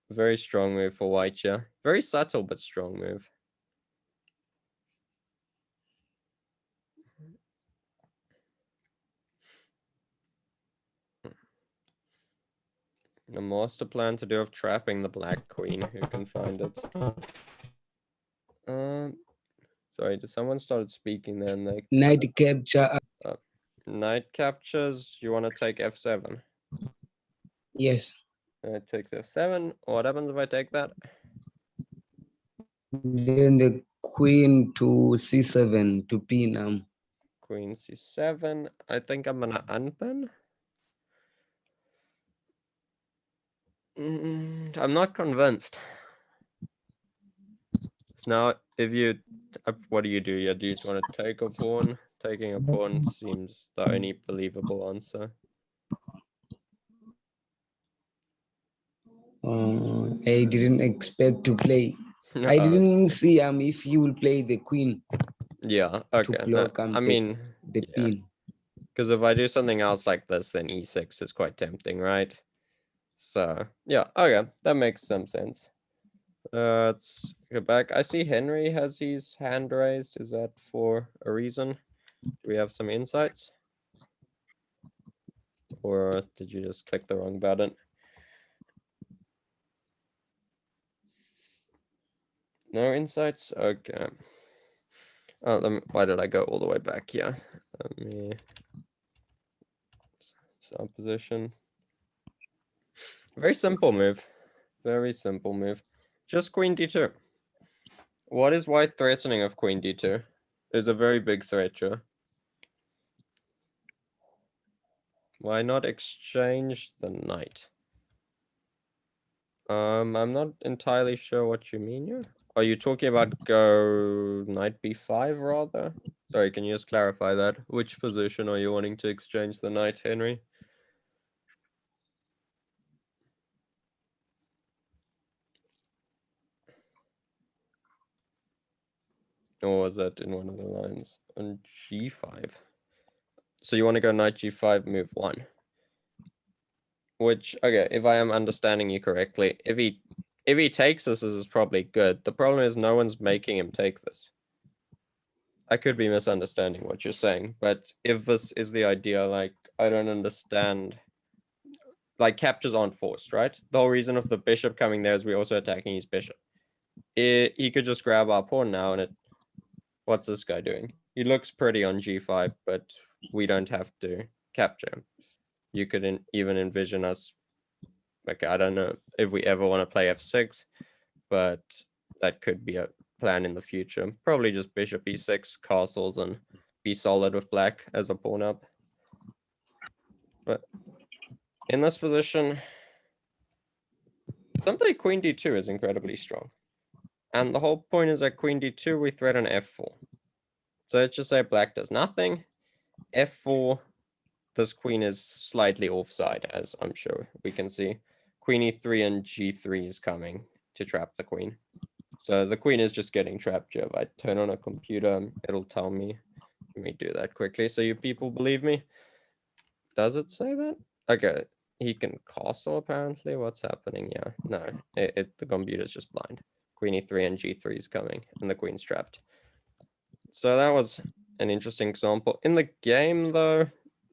S1: Very strong move for white here. Very subtle but strong move. A master plan to do of trapping the black queen. Who can find it? Sorry, did someone started speaking then? They
S2: Knight capture.
S1: knight captures. You want to take f7?
S2: Yes.
S1: It takes f7. What happens if I take that?
S2: Then the queen to c7 to pin.
S1: Queen c7. I think I'm gonna unpin. I'm not convinced. Now, if you, what do you do? Yeah, do you just want to take a pawn? Taking a pawn seems the only believable answer.
S2: I didn't expect to play.
S1: No,
S2: I didn't see if you will play the queen
S1: yeah,
S2: to
S1: okay. No,
S2: block
S1: I mean,
S2: the
S1: yeah.
S2: pin.
S1: Because if I do something else like this, then e6 is quite tempting, right? So, yeah, okay, that makes some sense. Let's go back. I see Henry has his hand raised. Is that for a reason? Do we have some insights? Or did you just click the wrong button? No insights? Okay. Oh, why did I go all the way back here? Let me start position. Very simple move. Very simple move. Just queen d2. What is white threatening of queen d2? Is a very big threat, sure. Why not exchange the knight? I'm not entirely sure what you mean here. Are you talking about go knight b5 rather? Sorry, can you just clarify that? Which position are you wanting to exchange the knight, Henry? Or was that in one of the lines? On g5. So you want to go knight g5, move 1. Which, okay, if I am understanding you correctly, if he takes this is probably good. The problem is no one's making him take this. I could be misunderstanding what you're saying, but if this is the idea, like, I don't understand. Like, captures aren't forced, right? The whole reason of the bishop coming there is we're also attacking his bishop. He could just grab our pawn now, and what's this guy doing? He looks pretty on g5, but we don't have to capture him. You could even envision us, like, I don't know if we ever want to play f6, but that could be a plan in the future. Probably just bishop e6, castles, and be solid with black as a pawn up. But in this position, simply queen d2 is incredibly strong. And the whole point is that queen d2, we threaten f4. So let's just say black does nothing. f4, this queen is slightly offside, as I'm sure we can see. Queen e3 and g3 is coming to trap the queen. So the queen is just getting trapped here. If I turn on a computer, it'll tell me. Let me do that quickly so you people believe me. Does it say that? Okay, he can castle apparently. What's happening? Yeah, no, the computer's just blind. Queen e3 and g3 is coming, and the queen's trapped. So that was an interesting example. In the game, though,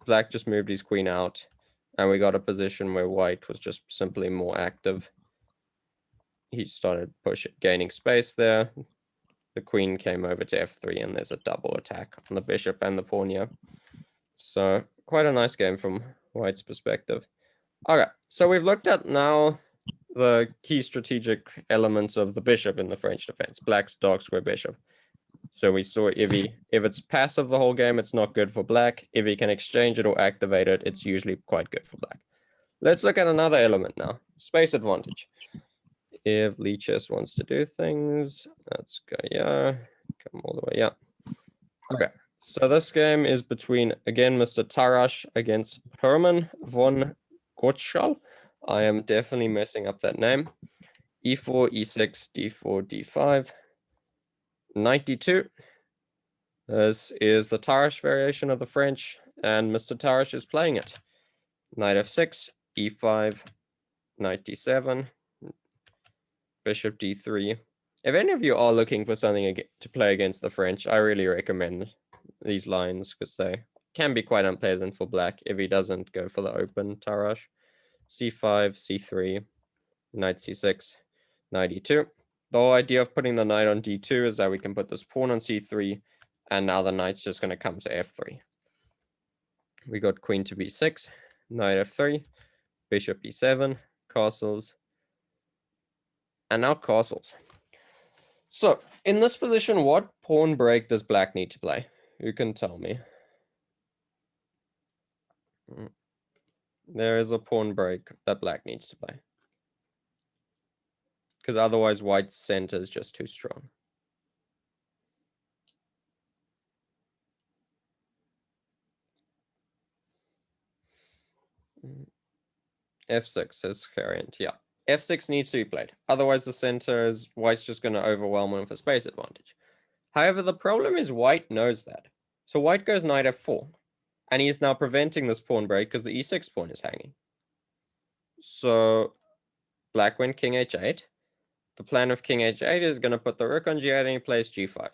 S1: black just moved his queen out, and we got a position where white was just simply more active. He started gaining space there. The queen came over to f3, and there's a double attack on the bishop and the pawn here. So quite a nice game from white's perspective. Okay, so we've looked at now the key strategic elements of the bishop in the French defense. Black's dark square bishop. So we saw if it's passive the whole game, it's not good for black. If he can exchange it or activate it, it's usually quite good for black. Let's look at another element now. Space advantage. If Lichess wants to do things, let's go, yeah, come all the way, yeah. Okay, so this game is between, again, Mr. Tarash against Herman von Gottschall. I am definitely messing up that name. e4, e6, d4, d5. 92. This is the Tarash variation of the French, and Mr. Tarash is playing it. knight f6, e5, knight d7, bishop d3. If any of you are looking for something to play against the French, I really recommend these lines because they can be quite unpleasant for black if he doesn't go for the open Tarrasch. c5, c3, knight c6, knight e2. The whole idea of putting the knight on d2 is that we can put this pawn on c3, and now the knight's just going to come to f3. We got queen to b6, knight f3, bishop e7, castles, and now castles. So, in this position, what pawn break does black need to play? You can tell me. There is a pawn break that black needs to play. Because otherwise white's center is just too strong. f6 is current, yeah. f6 needs to be played. Otherwise the center is white's just going to overwhelm him with a space advantage. However, the problem is white knows that. So white goes knight f4. And he is now preventing this pawn break because the e6 pawn is hanging. So black went king h8. The plan of king h8 is going to put the rook on g8 and he plays g5.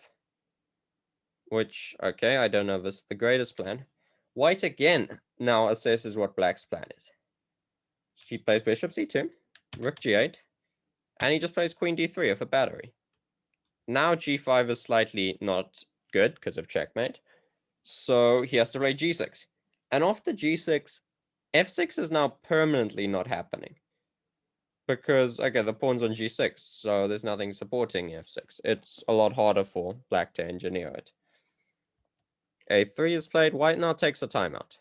S1: Which, okay, I don't know if this is the greatest plan. White again now assesses what black's plan is. He plays bishop c2, rook g8, and he just plays queen d3 with a battery. Now g5 is slightly not good because of checkmate. So he has to play g6. And after g6, f6 is now permanently not happening. Because, okay, the pawn's on g6, so there's nothing supporting f6. It's a lot harder for black to engineer it. a3 is played. White now takes a timeout.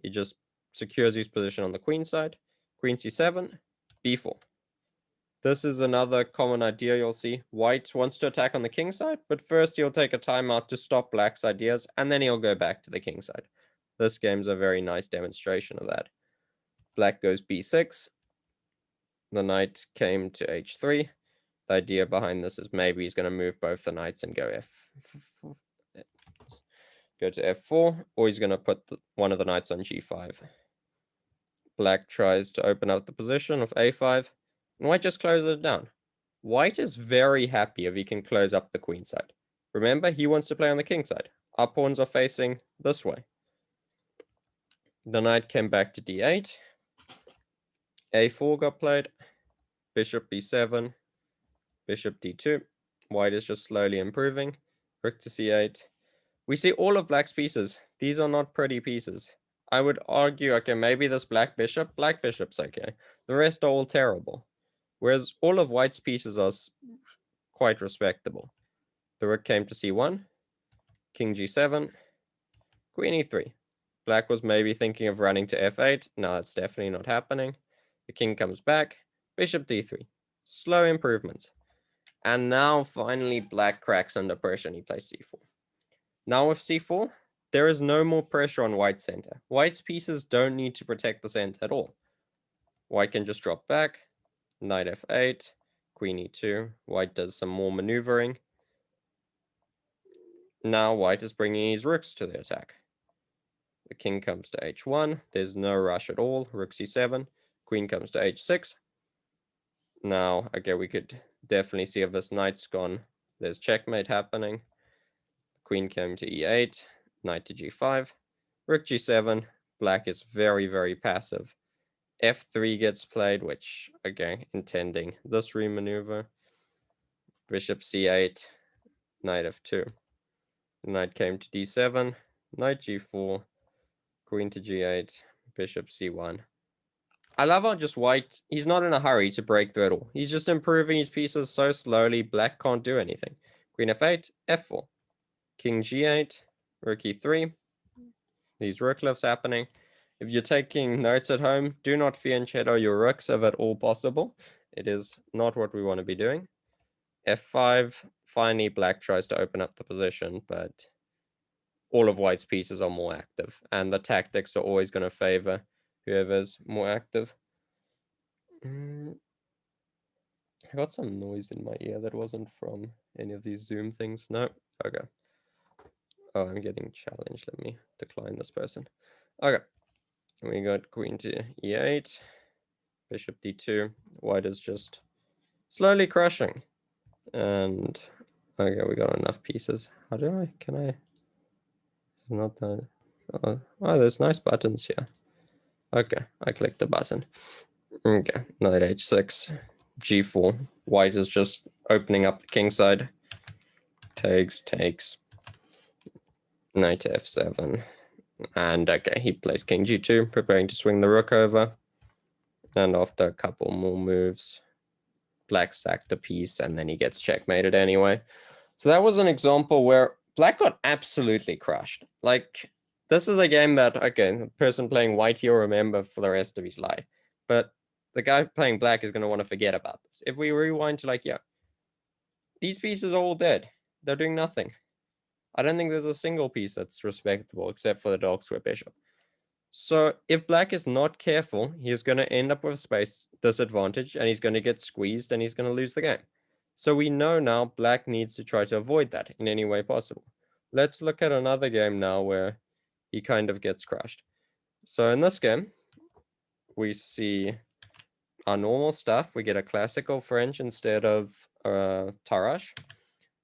S1: He just secures his position on the queen side. Queen c7, b4. This is another common idea you'll see. White wants to attack on the king side, but first he'll take a timeout to stop black's ideas, and then he'll go back to the king side. This game's a very nice demonstration of that. Black goes b6. The knight came to h3. The idea behind this is maybe he's going to move both the knights and go go to f4, or he's going to put one of the knights on g5. Black tries to open up the position of a5, and white just closes it down. White is very happy if he can close up the queen side. Remember, he wants to play on the king side. Our pawns are facing this way. The knight came back to d8. a4 got played. Bishop b7. Bishop d2. White is just slowly improving. Rook to c8. We see all of black's pieces. These are not pretty pieces. I would argue, okay, maybe this black bishop's okay. The rest are all terrible. Whereas all of white's pieces are quite respectable. The rook came to c1, king g7, queen e3. Black was maybe thinking of running to f8. No, that's definitely not happening. The king comes back, bishop d3. Slow improvements. And now finally black cracks under pressure and he plays c4. Now with c4, there is no more pressure on white's center. White's pieces don't need to protect the center at all. White can just drop back, knight f8, queen e2. White does some more maneuvering. Now white is bringing his rooks to the attack. The king comes to h1. There's no rush at all. Rook c7. Queen comes to h6. Now, okay, we could definitely see if this knight's gone. There's checkmate happening. Queen came to e8. Knight to g5. Rook g7. Black is very, very passive. f3 gets played, which, again, intending this remaneuver. Bishop c8. Knight f2. The knight came to d7. Knight g4. Queen to g8. Bishop c1. I love how just white, he's not in a hurry to break through at all. He's just improving his pieces so slowly, black can't do anything. Queen f8, f4. King g8, rook e3. These rook lifts happening. If you're taking notes at home, do not fianchetto your rooks if at all possible. It is not what we want to be doing. f5, finally black tries to open up the position, but all of white's pieces are more active, and the tactics are always going to favor whoever's more active. I got some noise in my ear that wasn't from any of these Zoom things. No? Okay. Oh, I'm getting challenged. Let me decline this person. Okay. We got queen to e8, bishop d2. White is just slowly crushing. And okay, we got enough pieces. How do I? Can I? It's not that. Oh, there's nice buttons here. Okay, I clicked the button. Okay, knight h6, g4. White is just opening up the king side. Takes. Knight f7. And okay, he plays king g2, preparing to swing the rook over. And after a couple more moves, black sacked a piece, and then he gets checkmated anyway. So that was an example where black got absolutely crushed. Like, this is a game that, okay, the person playing white he'll remember for the rest of his life. But the guy playing black is going to want to forget about this. If we rewind to like, yeah, these pieces are all dead. They're doing nothing. I don't think there's a single piece that's respectable except for the dark square bishop. So if black is not careful, he's going to end up with a space disadvantage and he's going to get squeezed and he's going to lose the game. So we know now black needs to try to avoid that in any way possible. Let's look at another game now where he kind of gets crushed. So in this game, we see our normal stuff. We get a classical French instead of Tarrasch.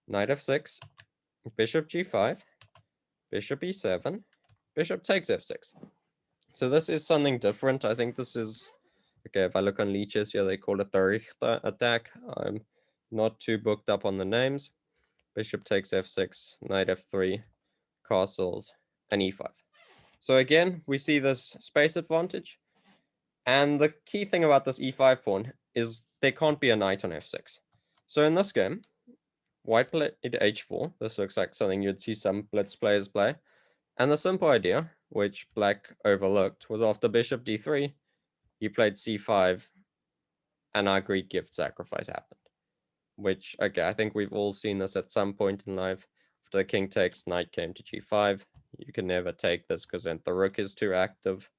S1: Knight f6, bishop g5, bishop e7, bishop takes f6. So this is something different. I think this is, okay, if I look on leeches, yeah, they call it the Richter attack. I'm not too booked up on the names. Bishop takes f6, knight f3, castles, and e5. So again, we see this space advantage. And the key thing about this e5 pawn is there can't be a knight on f6. So in this game, white played h4. This looks like something you'd see some blitz players play. And the simple idea, which black overlooked, was after bishop d3, he played c5, and our Greek gift sacrifice happened. Which, okay, I think we've all seen this at some point in life. After the king takes, knight came to g5. You can never take this because then the rook is too active.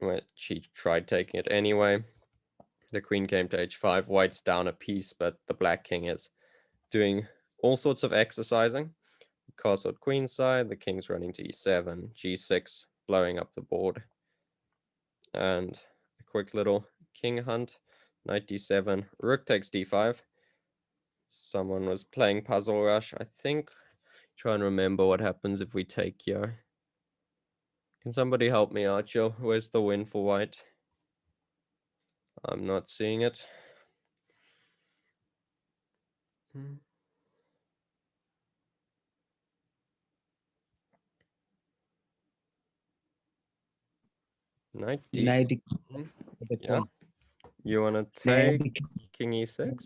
S1: Which he tried taking it anyway. The queen came to h5. White's down a piece, but the black king is doing all sorts of exercising. Castle queenside, the king's running to e7, g6, blowing up the board. And a quick little king hunt, knight d7, rook takes d5. Someone was playing Puzzle Rush. I think, try and remember what happens if we take here. Can somebody help me out, Joe? Where's the win for white? I'm not seeing it. Knight d.
S2: Knight
S1: Yeah. You want to take
S2: Knight
S1: king e6?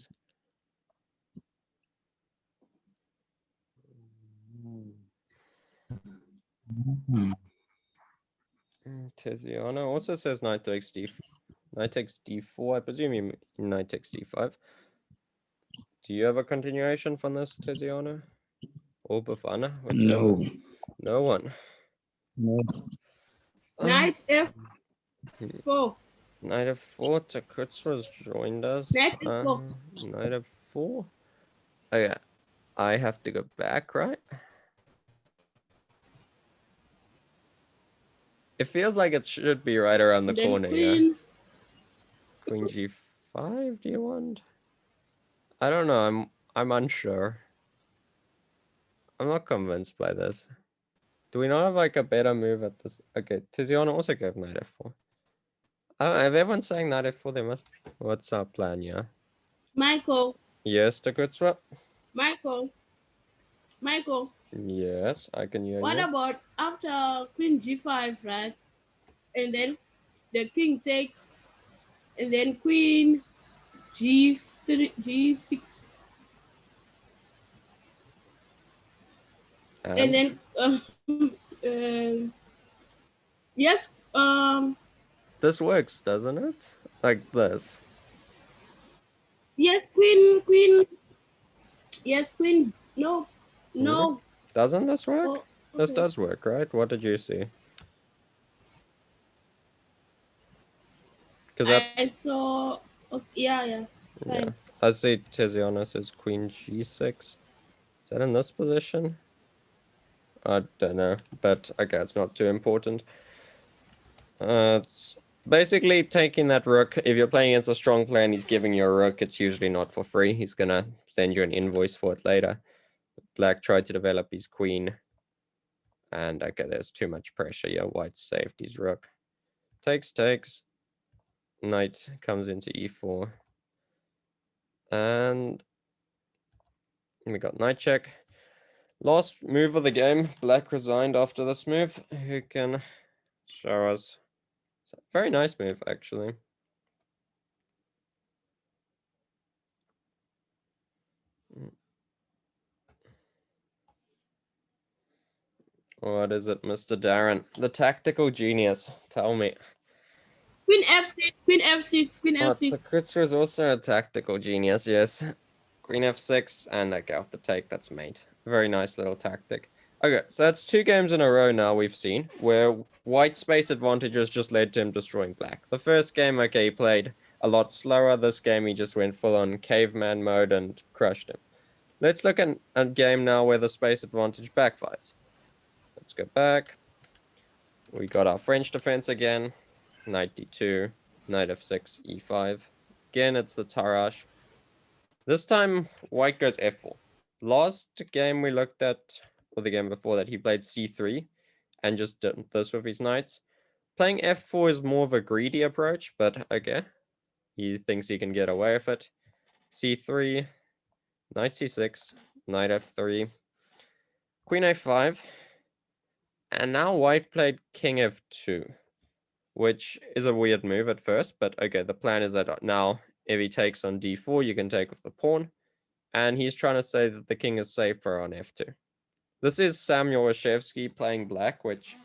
S1: Tiziano also says knight takes d4. I presume you mean knight takes d5. Do you have a continuation from this, Tiziano? Or Bafana? Whichever.
S2: No.
S1: No one.
S2: No.
S3: Knight f4.
S1: Knight f4. Takutsura's joined us.
S3: Knight f4.
S1: Knight f4. Oh yeah. I have to go back, right? It feels like it should be right around the
S3: Then
S1: corner
S3: queen.
S1: here. Queen g5, do you want? I don't know, I'm unsure. I'm not convinced by this. Do we not have like a better move at this? Okay, Tiziano also gave knight f4. I don't know, if everyone's saying knight f4, there must be. What's our plan, yeah?
S3: Michael.
S1: Yes, Takutsura?
S3: Michael.
S1: Yes, I can hear
S3: What
S1: you.
S3: about after queen g5, right? And then the king takes, and then queen g3, g6, and then yes,
S1: this works, doesn't it? Like this.
S3: yes, queen. Yes, queen. No.
S1: Doesn't this work?
S3: Oh, okay.
S1: This does work, right? What did you see? Because
S3: I saw. Okay, yeah. Fine.
S1: yeah, I see Tiziano says queen g6. Is that in this position? I don't know, but okay, it's not too important. It's basically taking that rook. If you're playing against a strong player and he's giving you a rook, it's usually not for free. He's gonna send you an invoice for it later. Black tried to develop his queen. And okay, there's too much pressure. Yeah, white saved his rook. Takes. Knight comes into e4. And we got knight check. Last move of the game. Black resigned after this move. Who can show us? Very nice move, actually. What is it, Mr. Darren? The tactical genius. Tell me.
S3: Queen f6, queen f6, queen
S1: Oh,
S3: f6.
S1: Takutsu is also a tactical genius, yes. Queen f6, and I go off the take, that's mate. Very nice little tactic. Okay, so that's 2 games in a row now we've seen, where white space advantages just led to him destroying black. The first game, okay, he played a lot slower. This game, he just went full-on caveman mode and crushed him. Let's look at a game now where the space advantage backfires. Let's go back. We got our French defense again. Knight d2, knight f6, e5. Again, it's the Tarash. This time, white goes f4. Last game we looked at, or the game before that, he played c3 and just did this with his knights. Playing f4 is more of a greedy approach, but okay. He thinks he can get away with it. c3, knight c6, knight f3, queen a5, and now white played king f2, which is a weird move at first, but okay, the plan is that now if he takes on d4, you can take with the pawn, and he's trying to say that the king is safer on f2. This is Samuel Washevsky playing black, which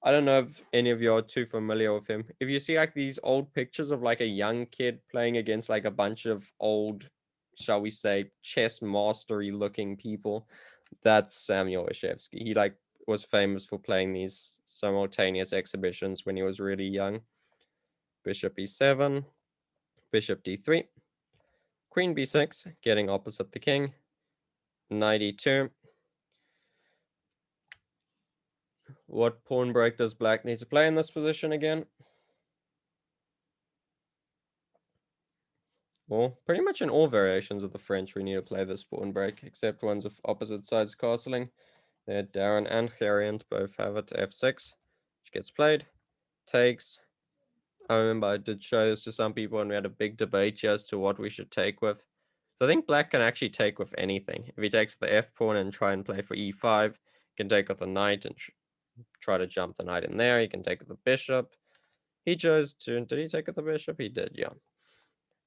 S1: I don't know if any of you are too familiar with him. If you see like these old pictures of like a young kid playing against like a bunch of old, shall we say, chess mastery looking people, that's Samuel Washevsky. He like was famous for playing these simultaneous exhibitions when he was really young. Bishop e7, bishop d3, queen b6, getting opposite the king, knight e2. What pawn break does black need to play in this position again? Well, pretty much in all variations of the French, we need to play this pawn break, except ones with opposite sides castling. There, Darren and Geriant both have it. f6, which gets played. Takes. I remember I did show this to some people, and we had a big debate here as to what we should take with. So I think black can actually take with anything. If he takes the f pawn and try and play for e5, he can take with the knight and try to jump the knight in there. He can take with the bishop. He chose to. Did he take with the bishop? He did, yeah.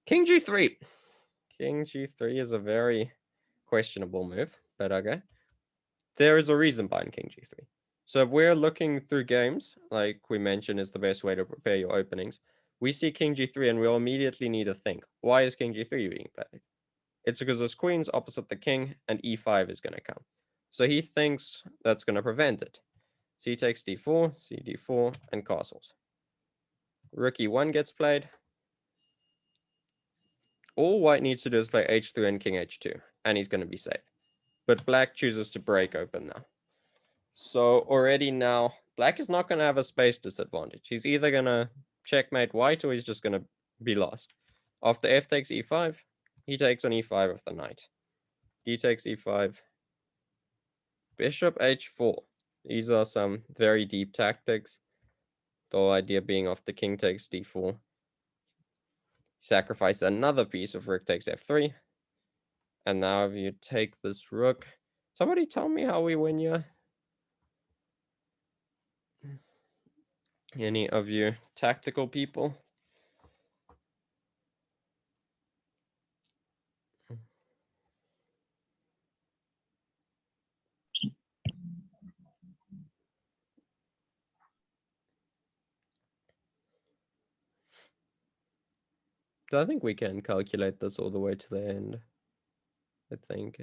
S1: King g3. King g3 is a very questionable move, but okay. There is a reason behind king g3. So if we're looking through games, like we mentioned is the best way to prepare your openings, we see king g3 and we'll immediately need to think, why is king g3 being played? It's because this queen's opposite the king and e5 is going to come. So he thinks that's going to prevent it. C takes d4, c d4, and castles. Rook e1 gets played. All white needs to do is play h3 and king h2, and he's going to be safe. But black chooses to break open now. So already now, black is not going to have a space disadvantage. He's either going to checkmate white or he's just going to be lost. After f takes e5, he takes on e5 with the knight. D takes e5. Bishop h4. These are some very deep tactics. The whole idea being after king takes d4. Sacrifice another piece of rook takes f3. And now if you take this rook, somebody tell me how we win here. Any of you tactical people? So I think we can calculate this all the way to the end. I think.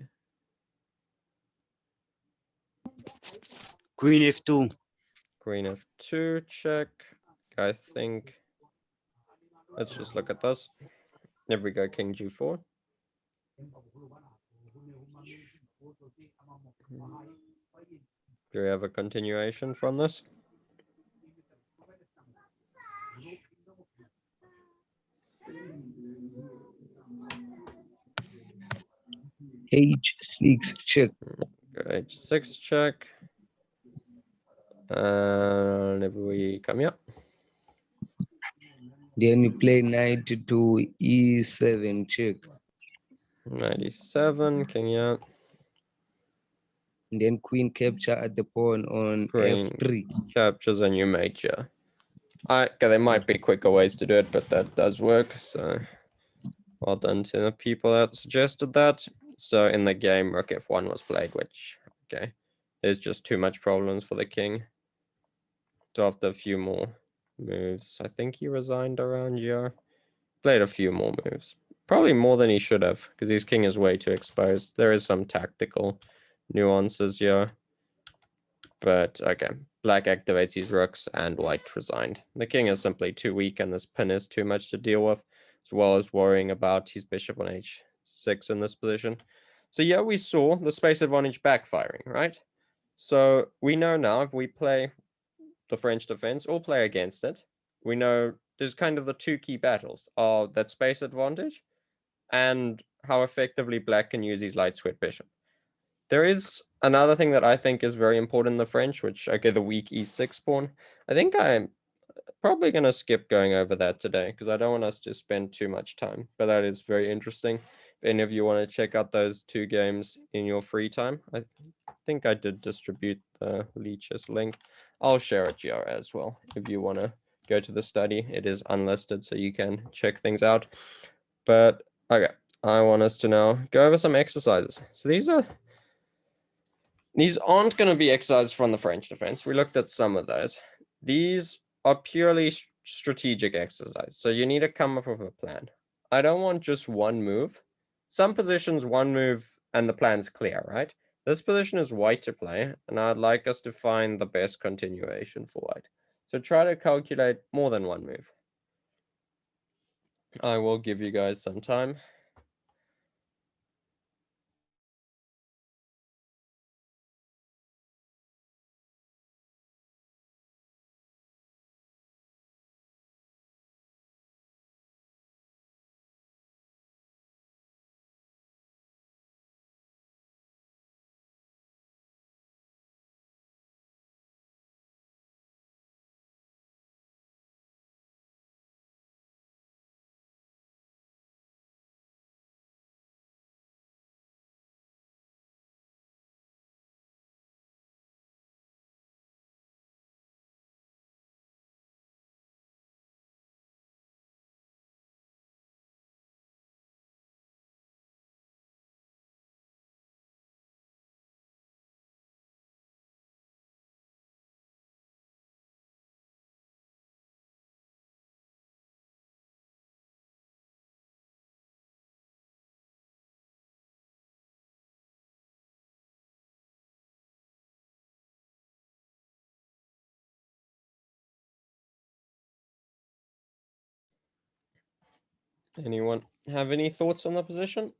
S4: Queen f2.
S1: Queen f2 check. I think. Let's just look at this. If we go king g4. Do we have a continuation from this?
S2: H6 check.
S1: Go H6 check. And if we come here.
S2: Then you play knight to E7 check.
S1: 97, king here.
S2: And then queen capture at the pawn on
S1: Queen
S2: F3.
S1: captures and you mate here. Okay, there might be quicker ways to do it, but that does work. So well done to the people that suggested that. So in the game, rook F1 was played, which, okay, there's just too much problems for the king. So after a few more moves, I think he resigned around here. Played a few more moves. Probably more than he should have, because his king is way too exposed. There is some tactical nuances here. But okay, black activates his rooks and white resigned. The king is simply too weak and this pin is too much to deal with, as well as worrying about his bishop on h6 in this position. So yeah, we saw the space advantage backfiring, right? So we know now if we play the French defense or play against it, we know there's kind of the two key battles are that space advantage and how effectively black can use his light squared bishop. There is another thing that I think is very important in the French, which, okay, the weak e6 pawn. I think I'm probably going to skip going over that today because I don't want us to spend too much time, but that is very interesting. If any of you want to check out those two games in your free time, I think I did distribute the Leech's link. I'll share it here as well if you want to go to the study. It is unlisted, so you can check things out. But okay, I want us to now go over some exercises. So these aren't going to be exercises from the French defense. We looked at some of those. These are purely strategic exercises. So you need to come up with a plan. I don't want just one move. Some positions, one move, and the plan's clear, right? This position is white to play, and I'd like us to find the best continuation for white. So try to calculate more than one move. I will give you guys some time. Anyone have any thoughts on the position?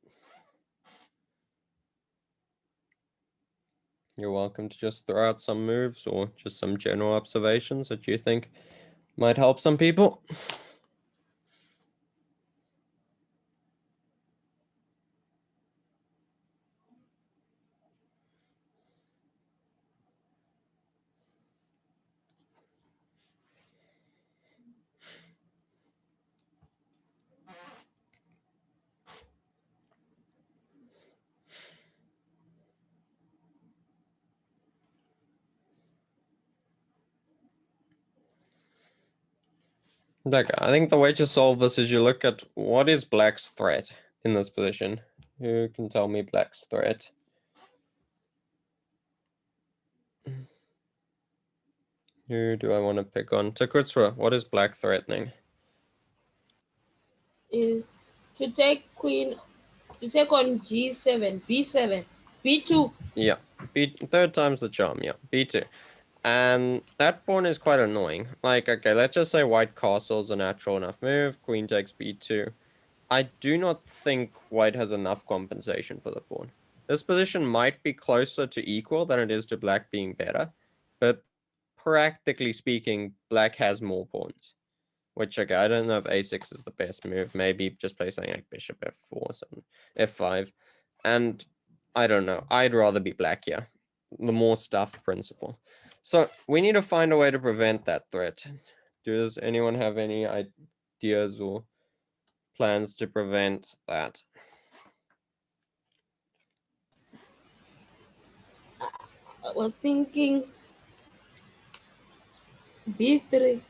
S1: You're welcome to just throw out some moves or just some general observations that you think might help some people. Okay, I think the way to solve this is you look at what is black's threat in this position. Who can tell me black's threat? Who do I want to pick on? Takutsura, what is black threatening?
S3: Is to take queen, to take on G7, B7, B2.
S1: Yeah, third time's the charm, yeah, B2. And that pawn is quite annoying. Like, okay, let's just say white castle's a natural enough move, queen takes B2. I do not think white has enough compensation for the pawn. This position might be closer to equal than it is to black being better, but practically speaking, black has more pawns. Which, okay, I don't know if a6 is the best move. Maybe just play something like bishop f4 or something, f5. And I don't know. I'd rather be black here. The more stuff principle. So we need to find a way to prevent that threat. Does anyone have any ideas or plans to prevent that?
S3: I was thinking b3.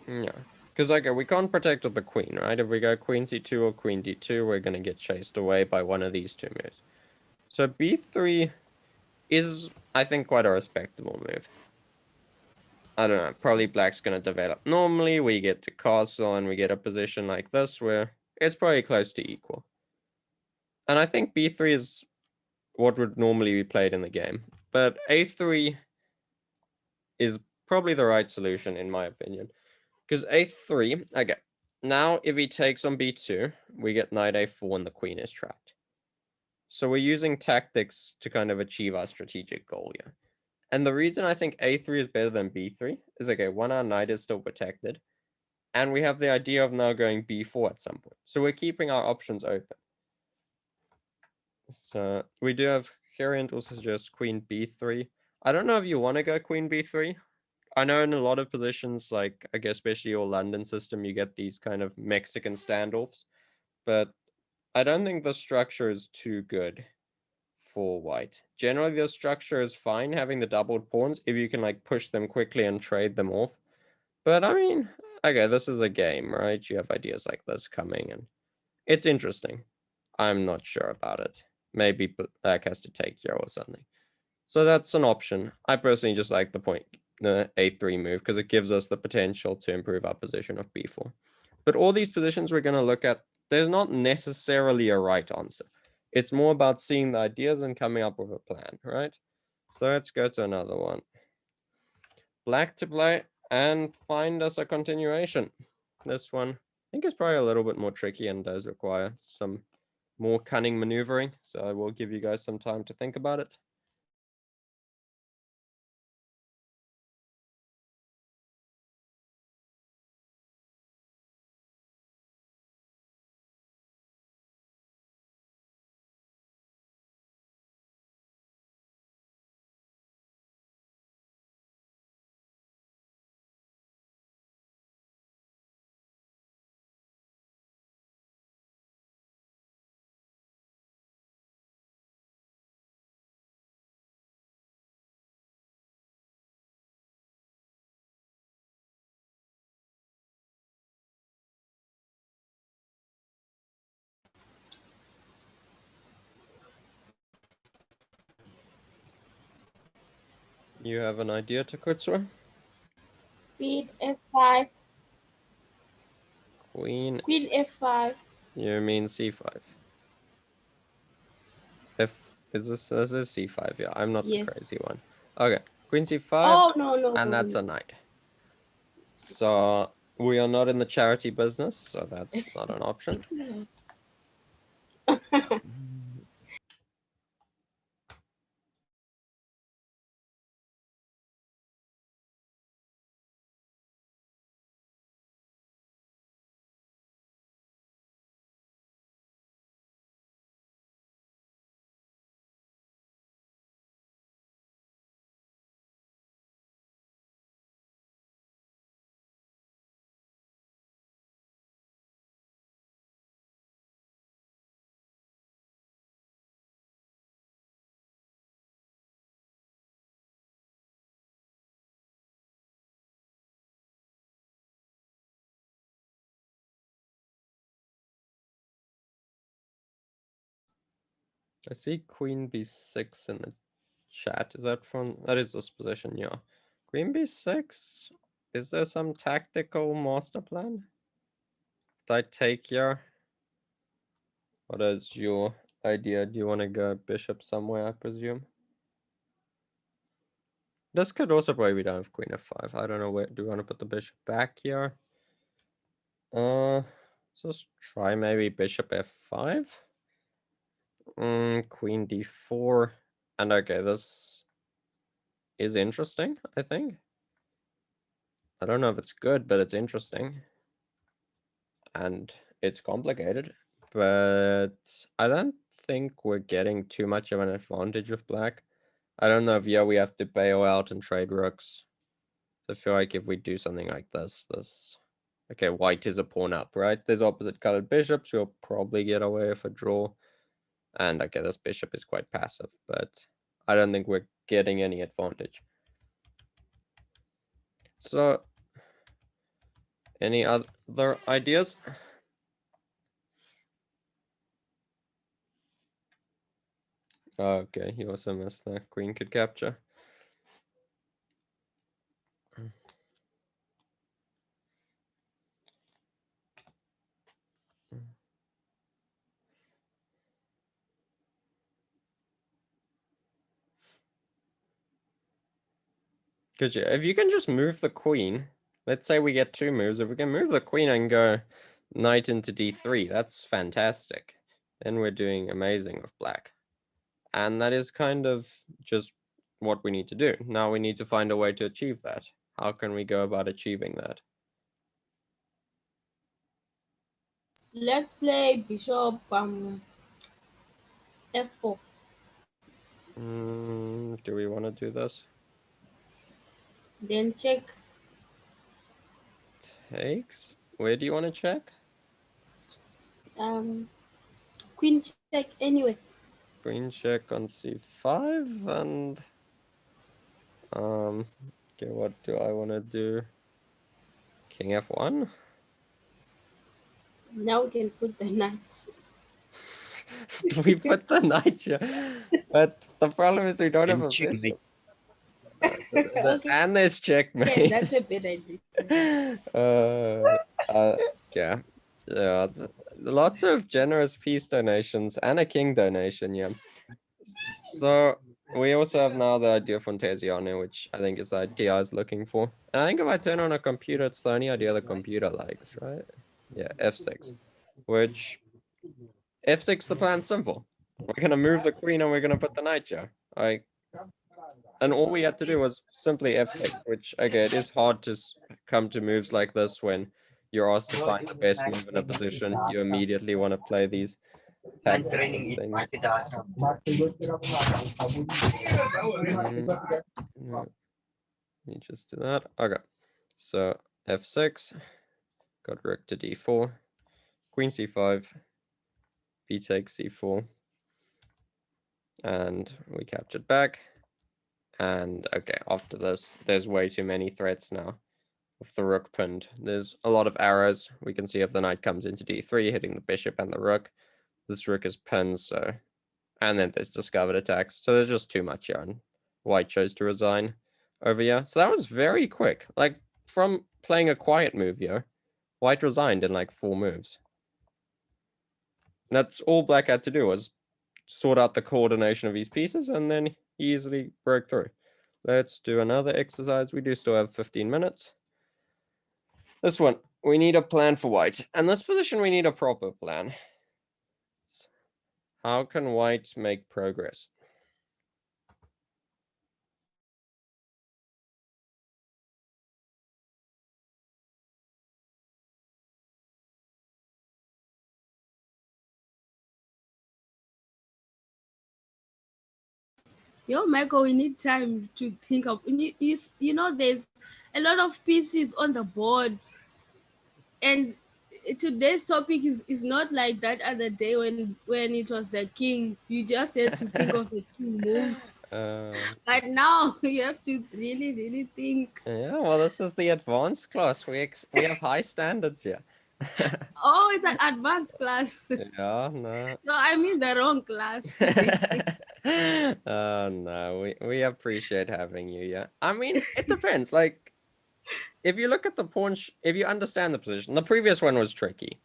S1: Yeah. Because, okay, we can't protect with the queen, right? If we go queen c2 or queen d2, we're going to get chased away by one of these two moves. So b3 is, I think, quite a respectable move. I don't know, probably black's going to develop. Normally, we get to castle and we get a position like this where it's probably close to equal. And I think b3 is what would normally be played in the game. But a3 is probably the right solution, in my opinion. Because a3, okay, now if he takes on b2, we get knight a4 and the queen is trapped. So we're using tactics to kind of achieve our strategic goal here. And the reason I think a3 is better than b3 is, okay, one, our knight is still protected. And we have the idea of now going b4 at some point. So we're keeping our options open. So we do have Heriant also suggests queen b3. I don't know if you want to go queen b3. I know in a lot of positions, like, I guess especially your London system, you get these kind of Mexican standoffs. But I don't think the structure is too good for white. Generally, the structure is fine having the doubled pawns if you can like push them quickly and trade them off. But I mean, okay, this is a game, right? You have ideas like this coming and it's interesting. I'm not sure about it. Maybe black has to take here or something. So that's an option. I personally just like the a3 move because it gives us the potential to improve our position of b4. But all these positions we're going to look at, there's not necessarily a right answer. It's more about seeing the ideas and coming up with a plan, right? So let's go to another one. Black to play and find us a continuation. This one, I think, is probably a little bit more tricky and does require some more cunning maneuvering. So I will give you guys some time to think about it. You have an idea, Takutsura?
S3: Queen f5.
S1: Queen.
S3: Queen f5.
S1: You mean c5? If is this c5? Yeah, I'm not the
S3: Yes.
S1: crazy one. Okay, queen c5.
S3: Oh no no
S1: and
S3: no,
S1: that's
S3: no.
S1: a knight. So we are not in the charity business, so that's not an option. I see queen b6 in the chat. Is that from that is this position? Yeah. Queen b6. Is there some tactical master plan? Did I take here? What is your idea? Do you want to go bishop somewhere, I presume? This could also probably be done with queen f5. I don't know where. Do you want to put the bishop back here? Just try maybe bishop f5. Queen d4. And okay, this is interesting, I think. I don't know if it's good, but it's interesting. And it's complicated. But I don't think we're getting too much of an advantage with black. I don't know if, yeah, we have to bail out and trade rooks. I feel like if we do something like this. Okay, white is a pawn up, right? There's opposite colored bishops. We'll probably get away with a draw. And okay, this bishop is quite passive, but I don't think we're getting any advantage. So, any other ideas? Okay, he also missed the queen could capture. Because if you can just move the queen, let's say we get 2 moves. If we can move the queen and go knight into d3, that's fantastic. Then we're doing amazing with black. And that is kind of just what we need to do. Now we need to find a way to achieve that. How can we go about achieving that?
S3: Let's play bishop f4.
S1: Do we want to do this?
S3: Then check.
S1: Takes? Where do you want to check?
S3: Queen check anyway.
S1: Queen check on c5 and okay, what do I want to do? King f1?
S3: Now we can put the knight.
S1: We put the knight here, but the problem is we don't have a bishop.
S3: Okay.
S1: And there's checkmate.
S3: Yeah, that's a bad idea.
S1: Yeah, lots of generous peace donations and a king donation. Yeah. So we also have now the idea of Fantasiano, which I think is the idea I was looking for. And I think if I turn on a computer, it's the only idea the computer likes, right? Yeah, f6, which f6, the plan's simple. We're gonna move the queen and we're gonna put the knight here. And all we had to do was simply f6, which, okay, it is hard to come to moves like this when you're asked to find the best move in a position. You immediately want to play these tactical things. No, let me just do that. Okay, so f6, got rook to d4, queen c5, b takes c4, and we captured back. And okay, after this, there's way too many threats now. With the rook pinned, there's a lot of arrows. We can see if the knight comes into d3, hitting the bishop and the rook. This rook is pinned, so... And then there's discovered attacks. So there's just too much here, and white chose to resign over here. So that was very quick. Like, from playing a quiet move here, white resigned in like 4 moves. And that's all black had to do, was sort out the coordination of his pieces, and then he easily broke through. Let's do another exercise. We do still have 15 minutes. This one, we need a plan for white. And this position, we need a proper plan. How can white make progress?
S3: Yo, Michael, we need time to think of. You know, there's a lot of pieces on the board, and today's topic is not like that other day when it was the king. You just had to think of a king move, but now you have to really think.
S1: Yeah, well, this is the advanced class. We have high standards here.
S3: Oh, it's an advanced class.
S1: Yeah, no.
S3: So I'm in the wrong class today.
S1: Oh no, we appreciate having you. Yeah, I mean, it depends. Like, if you look at the pawn, if you understand the position, the previous one was tricky,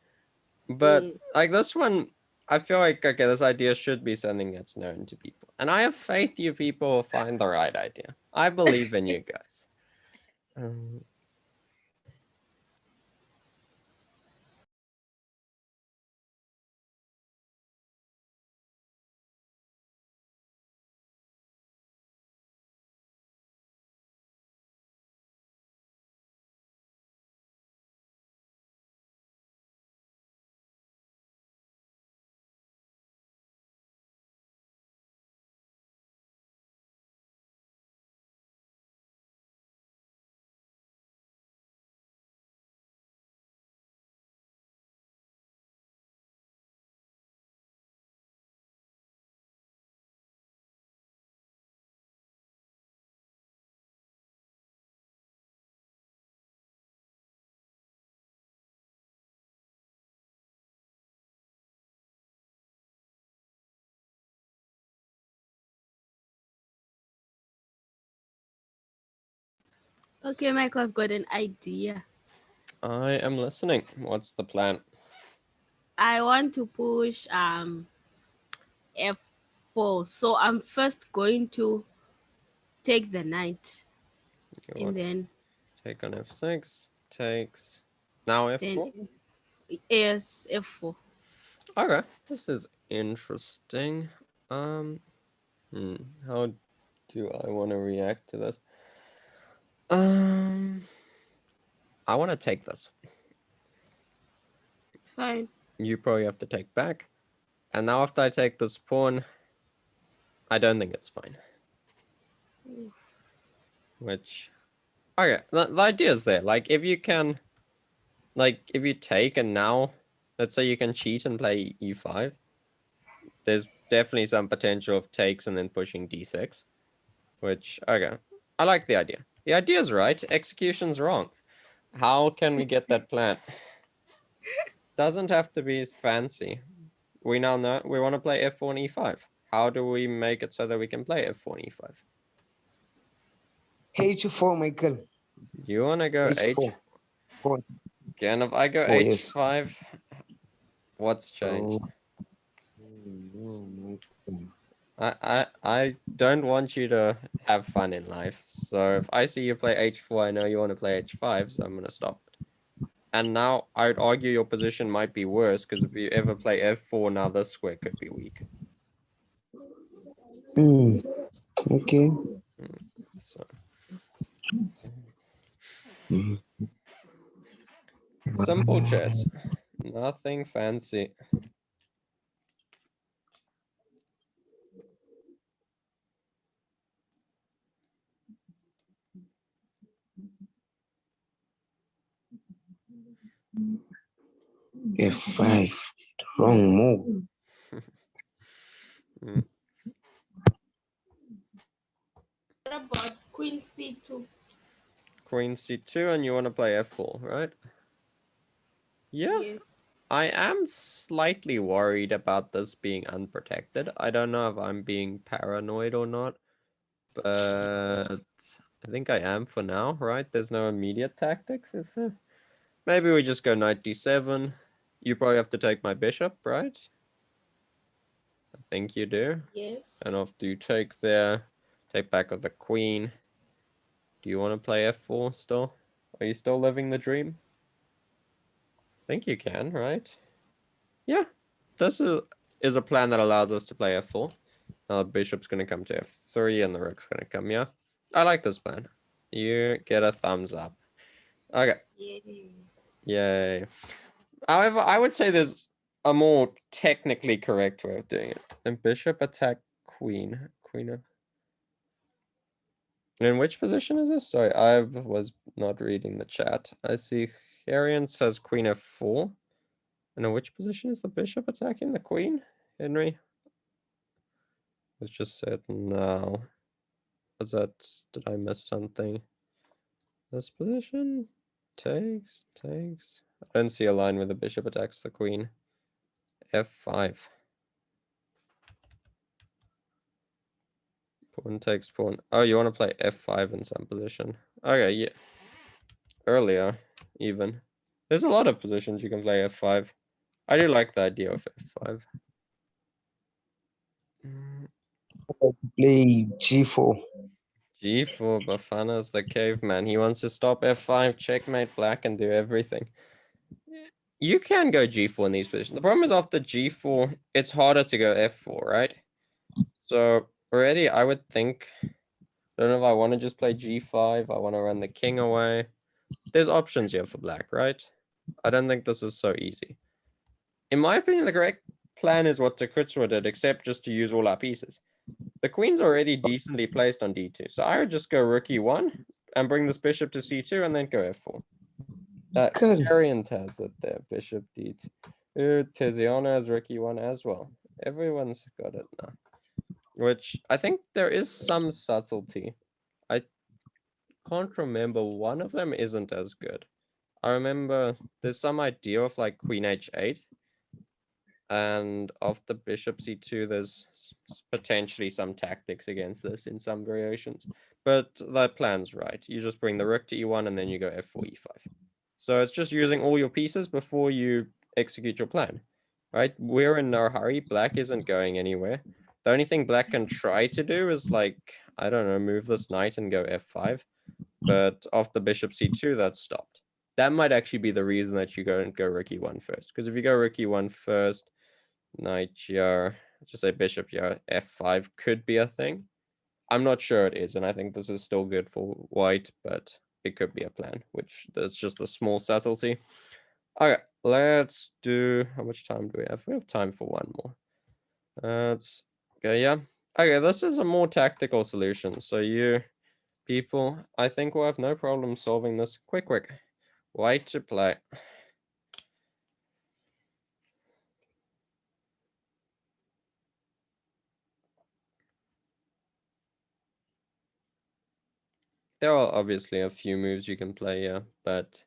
S1: but like this one, I feel like okay, this idea should be something that's known to people, and I have faith you people will find the right idea. I believe in you guys.
S3: Okay, Michael, I've got an idea.
S1: I am listening. What's the plan?
S3: I want to push f4. So I'm first going to take the knight,
S1: You
S3: and
S1: want
S3: then
S1: take on f6, takes. Now
S3: then
S1: f4.
S3: yes, f4.
S1: Okay, this is interesting. How do I want to react to this? I want to take this.
S3: It's fine.
S1: You probably have to take back. And now after I take this pawn, I don't think it's fine. Which, okay, the idea is there. Like, if you can, like, if you take and now, let's say you can cheat and play e5, there's definitely some potential of takes and then pushing d6. Which, okay, I like the idea. The idea is right, execution's wrong. How can we get that plan? Doesn't have to be fancy. We now know we want to play f4 and e5. How do we make it so that we can play f4 and e5?
S2: H4, Michael.
S1: You want to go
S2: H4.
S1: h?
S2: Four.
S1: Again, if I go
S2: Oh, yes.
S1: h5, what's changed? I don't want you to have fun in life. So if I see you play h4, I know you want to play h5, so I'm gonna stop it. And now I would argue your position might be worse because if you ever play f4, now this square could be weak.
S2: Okay.
S1: So simple chess, nothing fancy.
S2: F5. Wrong move.
S3: What about queen c2?
S1: Queen c2, and you want to play f4, right? Yeah.
S3: Yes. I
S1: I am slightly worried about this being unprotected. I don't know if I'm being paranoid or not, but I think I am for now, right? There's no immediate tactics, is there? Maybe we just go knight d7. You probably have to take my bishop, right? I think you do.
S3: Yes.
S1: And after you take there, take back of the queen. Do you want to play f4 still? Are you still living the dream? I think you can, right? Yeah, this is a plan that allows us to play f4. Now the bishop's going to come to f3 and the rook's going to come here. I like this plan. You get a thumbs up. Okay,
S3: Yay.
S1: yay. However, I would say there's a more technically correct way of doing it. And bishop attack queen. Queen of... And in which position is this? Sorry, I was not reading the chat. I see Harian says queen f4. And in which position is the bishop attacking the queen? Henry? Let's just say it now. Was that, did I miss something? This position? Takes. I don't see a line where the bishop attacks the queen. f5. Pawn takes pawn. Oh, you want to play f5 in some position. Okay, yeah. Earlier, even. There's a lot of positions you can play f5. I do like the idea of f5.
S2: Play G4.
S1: G4, Bafana's the caveman. He wants to stop f5, checkmate black, and do everything. You can go g4 in these positions. The problem is after g4, it's harder to go f4, right? So already I would think, I don't know if I want to just play g5. I want to run the king away. There's options here for black, right? I don't think this is so easy. In my opinion, the correct plan is what the Kurzweil did, except just to use all our pieces. The queen's already decently placed on d2, so I would just go rook e1 and bring this bishop to c2 and then go f4. Variant has it there, bishop d2. Tiziana has rook e1 as well. Everyone's got it now. Which I think there is some subtlety. I can't remember. One of them isn't as good. I remember there's some idea of like queen h8. And after bishop c2, there's potentially some tactics against this in some variations. but that plan's right. You just bring the rook to e1 and then you go f4, e5. So it's just using all your pieces before you execute your plan, right? We're in no hurry. Black isn't going anywhere. The only thing black can try to do is like, I don't know, move this knight and go f5. But after bishop c2, that's stopped. That might actually be the reason that you go rook e1 first. Because if you go rook e1 first, knight here, just say bishop here, f5 could be a thing. I'm not sure it is, and I think this is still good for white, but it could be a plan, which that's just a small subtlety. Okay, let's do, how much time do we have? We have time for one more. Let's go, yeah. Okay, this is a more tactical solution. So you people, I think we'll have no problem solving this quick. White to play. There are obviously a few moves you can play here, but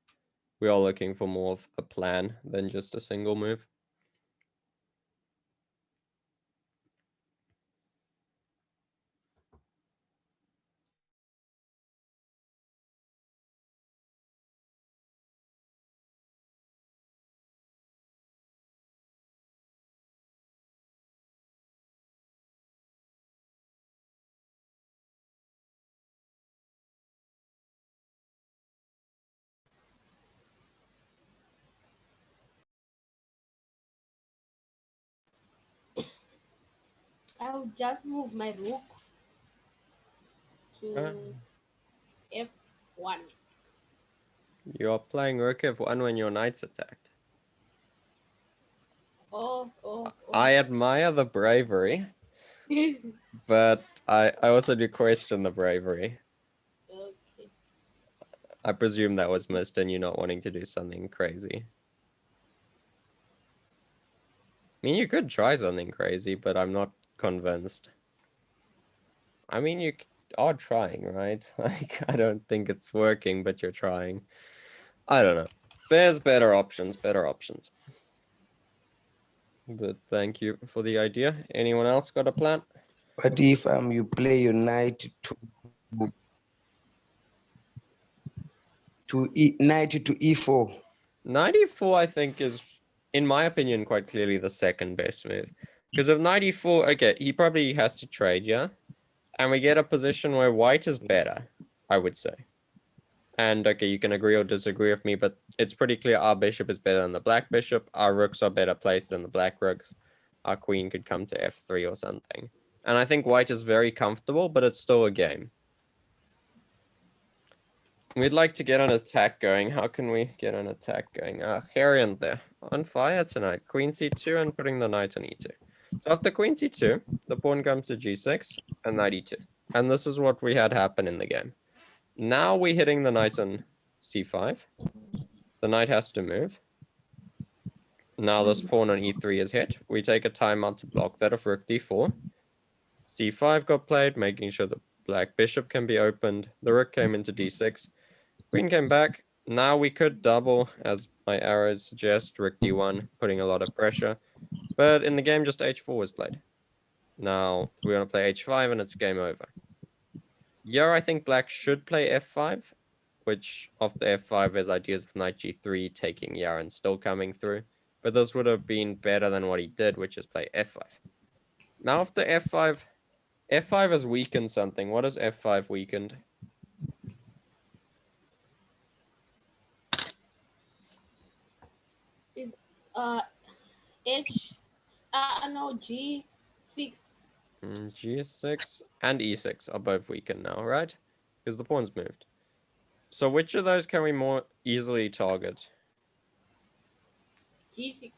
S1: we are looking for more of a plan than just a single move.
S3: I'll just move my rook to f1.
S1: You're playing rook f1 when your knight's attacked.
S3: Oh.
S1: I admire the bravery, but I also do question the bravery.
S3: Okay.
S1: I presume that was missed and you not wanting to do something crazy. I mean, you could try something crazy, but I'm not convinced. I mean, you are trying, right? Like, I don't think it's working, but you're trying. I don't know. There's better options. But thank you for the idea. Anyone else got a plan?
S2: What if you play your knight knight to e4?
S1: 94, I think, is, in my opinion, quite clearly the second best move. Because of 94, okay, he probably has to trade, yeah? And we get a position where white is better, I would say. And okay, you can agree or disagree with me, but it's pretty clear our bishop is better than the black bishop. Our rooks are better placed than the black rooks. Our queen could come to f3 or something. And I think white is very comfortable, but it's still a game. We'd like to get an attack going. How can we get an attack going? Harian there. On fire tonight. Queen c2 and putting the knight on e2. So after queen c2, the pawn comes to g6 and knight e2. And this is what we had happen in the game. Now we're hitting the knight on c5. The knight has to move. Now this pawn on e3 is hit. We take a timeout to block that of rook d4. c5 got played, making sure the black bishop can be opened. The rook came into d6. Queen came back. Now we could double, as my arrows suggest, rook d1, putting a lot of pressure. But in the game, just h4 was played. Now we're going to play h5 and it's game over. Here, I think black should play f5, which after f5 has ideas of knight g3 taking and still coming through. But this would have been better than what he did, which is play f5. Now after f5, f5 has weakened something. What has f5 weakened?
S3: Is no, G6.
S1: G6 and e6 are both weakened now, right? Because the pawn's moved. So which of those can we more easily target?
S3: G6.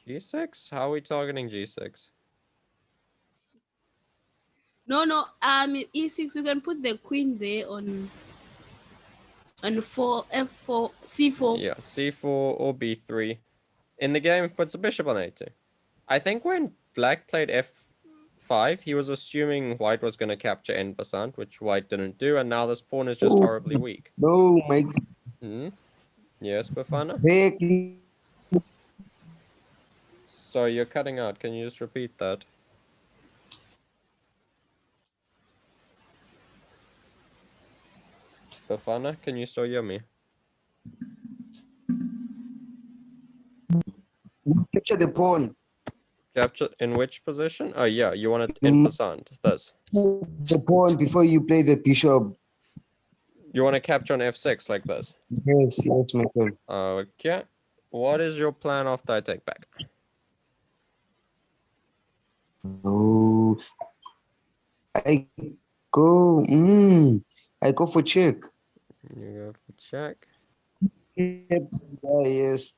S1: G6? How are we targeting G6?
S3: No, E6. We can put the queen there on F4, C4.
S1: Yeah, C4 or B3. In the game, it puts the bishop on A2. I think when black played F5, he was assuming white was going to capture en passant, which white didn't do, and now this pawn is just horribly weak.
S2: No, my
S1: Yes, Bafana?
S2: back.
S1: So you're cutting out. Can you just repeat that? Bafana, can you still hear me?
S2: Capture the pawn.
S1: Capture in which position? Oh yeah, you want it in passant. This.
S2: The pawn before you play the bishop.
S1: You want to capture on f6 like this?
S2: Yes, yes, Michael.
S1: Okay. What is your plan after I take back?
S2: Oh, I go. I go for check.
S1: You go for check.
S2: Yes.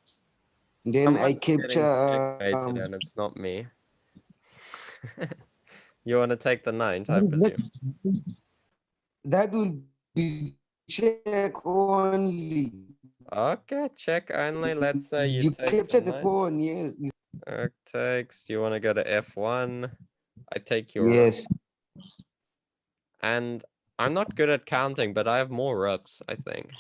S2: Then I
S1: Someone's getting
S2: capture.
S1: checkmated and it's not me. You want to take the knight, I presume.
S2: That will be check only.
S1: Okay, check only. Let's say you
S2: You
S1: take
S2: capture
S1: the
S2: the
S1: knight.
S2: pawn, yes.
S1: Takes. You want to go to f1. I take your rook.
S2: Yes.
S1: And I'm not good at counting, but I have more rooks, I think.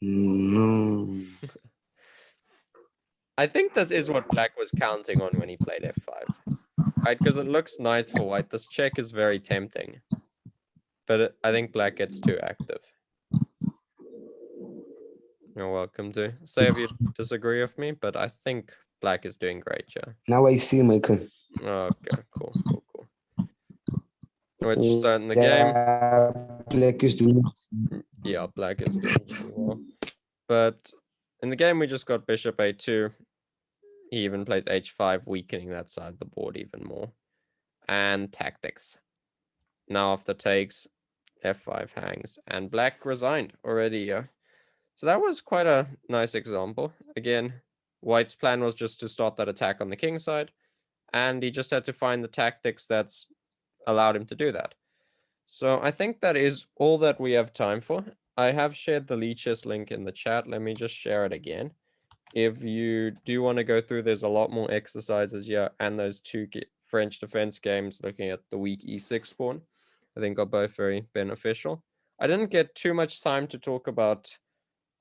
S2: No.
S1: I think this is what black was counting on when he played f5. Right, because it looks nice for white. This check is very tempting. But I think black gets too active. You're welcome to say if you disagree with me, but I think black is doing great, yeah.
S2: Now I see, Michael.
S1: Okay, cool. Which start in the game?
S2: Black is doing.
S1: Yeah, black is doing pretty well. But in the game, we just got bishop a2. He even plays h5, weakening that side of the board even more. And tactics. Now after takes, f5 hangs, and black resigned already, yeah. So that was quite a nice example. Again, white's plan was just to start that attack on the king side, and he just had to find the tactics that's allowed him to do that. So I think that is all that we have time for. I have shared the Leeches link in the chat. Let me just share it again. If you do want to go through, there's a lot more exercises here, and those two French defense games looking at the weak e6 pawn, I think are both very beneficial. I didn't get too much time to talk about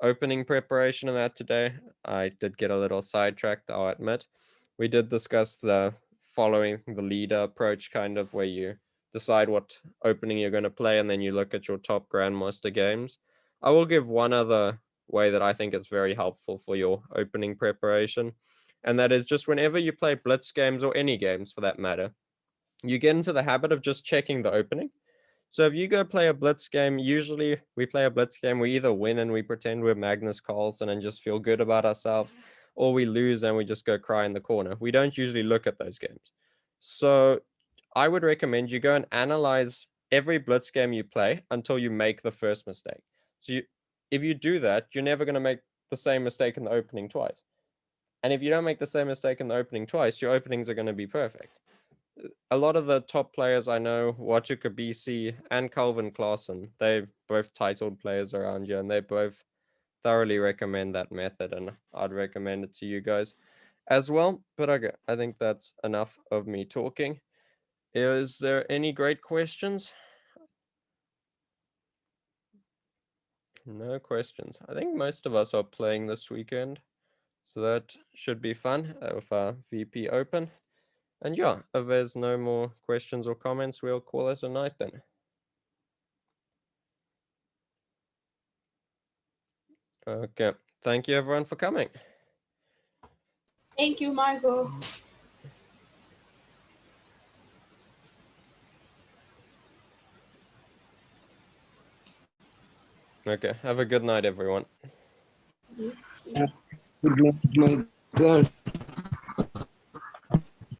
S1: opening preparation in that today. I did get a little sidetracked, I'll admit. We did discuss the following the leader approach, kind of where you decide what opening you're going to play and then you look at your top grandmaster games. I will give one other way that I think is very helpful for your opening preparation, and that is just whenever you play blitz games or any games for that matter, you get into the habit of just checking the opening. So if you go play a blitz game, usually we play a blitz game, we either win and we pretend we're Magnus Carlsen and just feel good about ourselves, or we lose and we just go cry in the corner. We don't usually look at those games. So I would recommend you go and analyze every blitz game you play until you make the first mistake. So if you do that, you're never going to make the same mistake in the opening twice. And if you don't make the same mistake in the opening twice, your openings are going to be perfect. A lot of the top players I know, Watu Kabisi and Calvin Klaassen, they're both titled players around here, and they both thoroughly recommend that method, and I'd recommend it to you guys as well. But okay, I think that's enough of me talking. Is there any great questions? No questions. I think most of us are playing this weekend, so that should be fun with our VP Open. And yeah, if there's no more questions or comments, we'll call it a night then. Okay. Thank you everyone for coming.
S3: Thank you, Michael.
S1: Okay. Have a good night, everyone.
S2: Good night, my girl.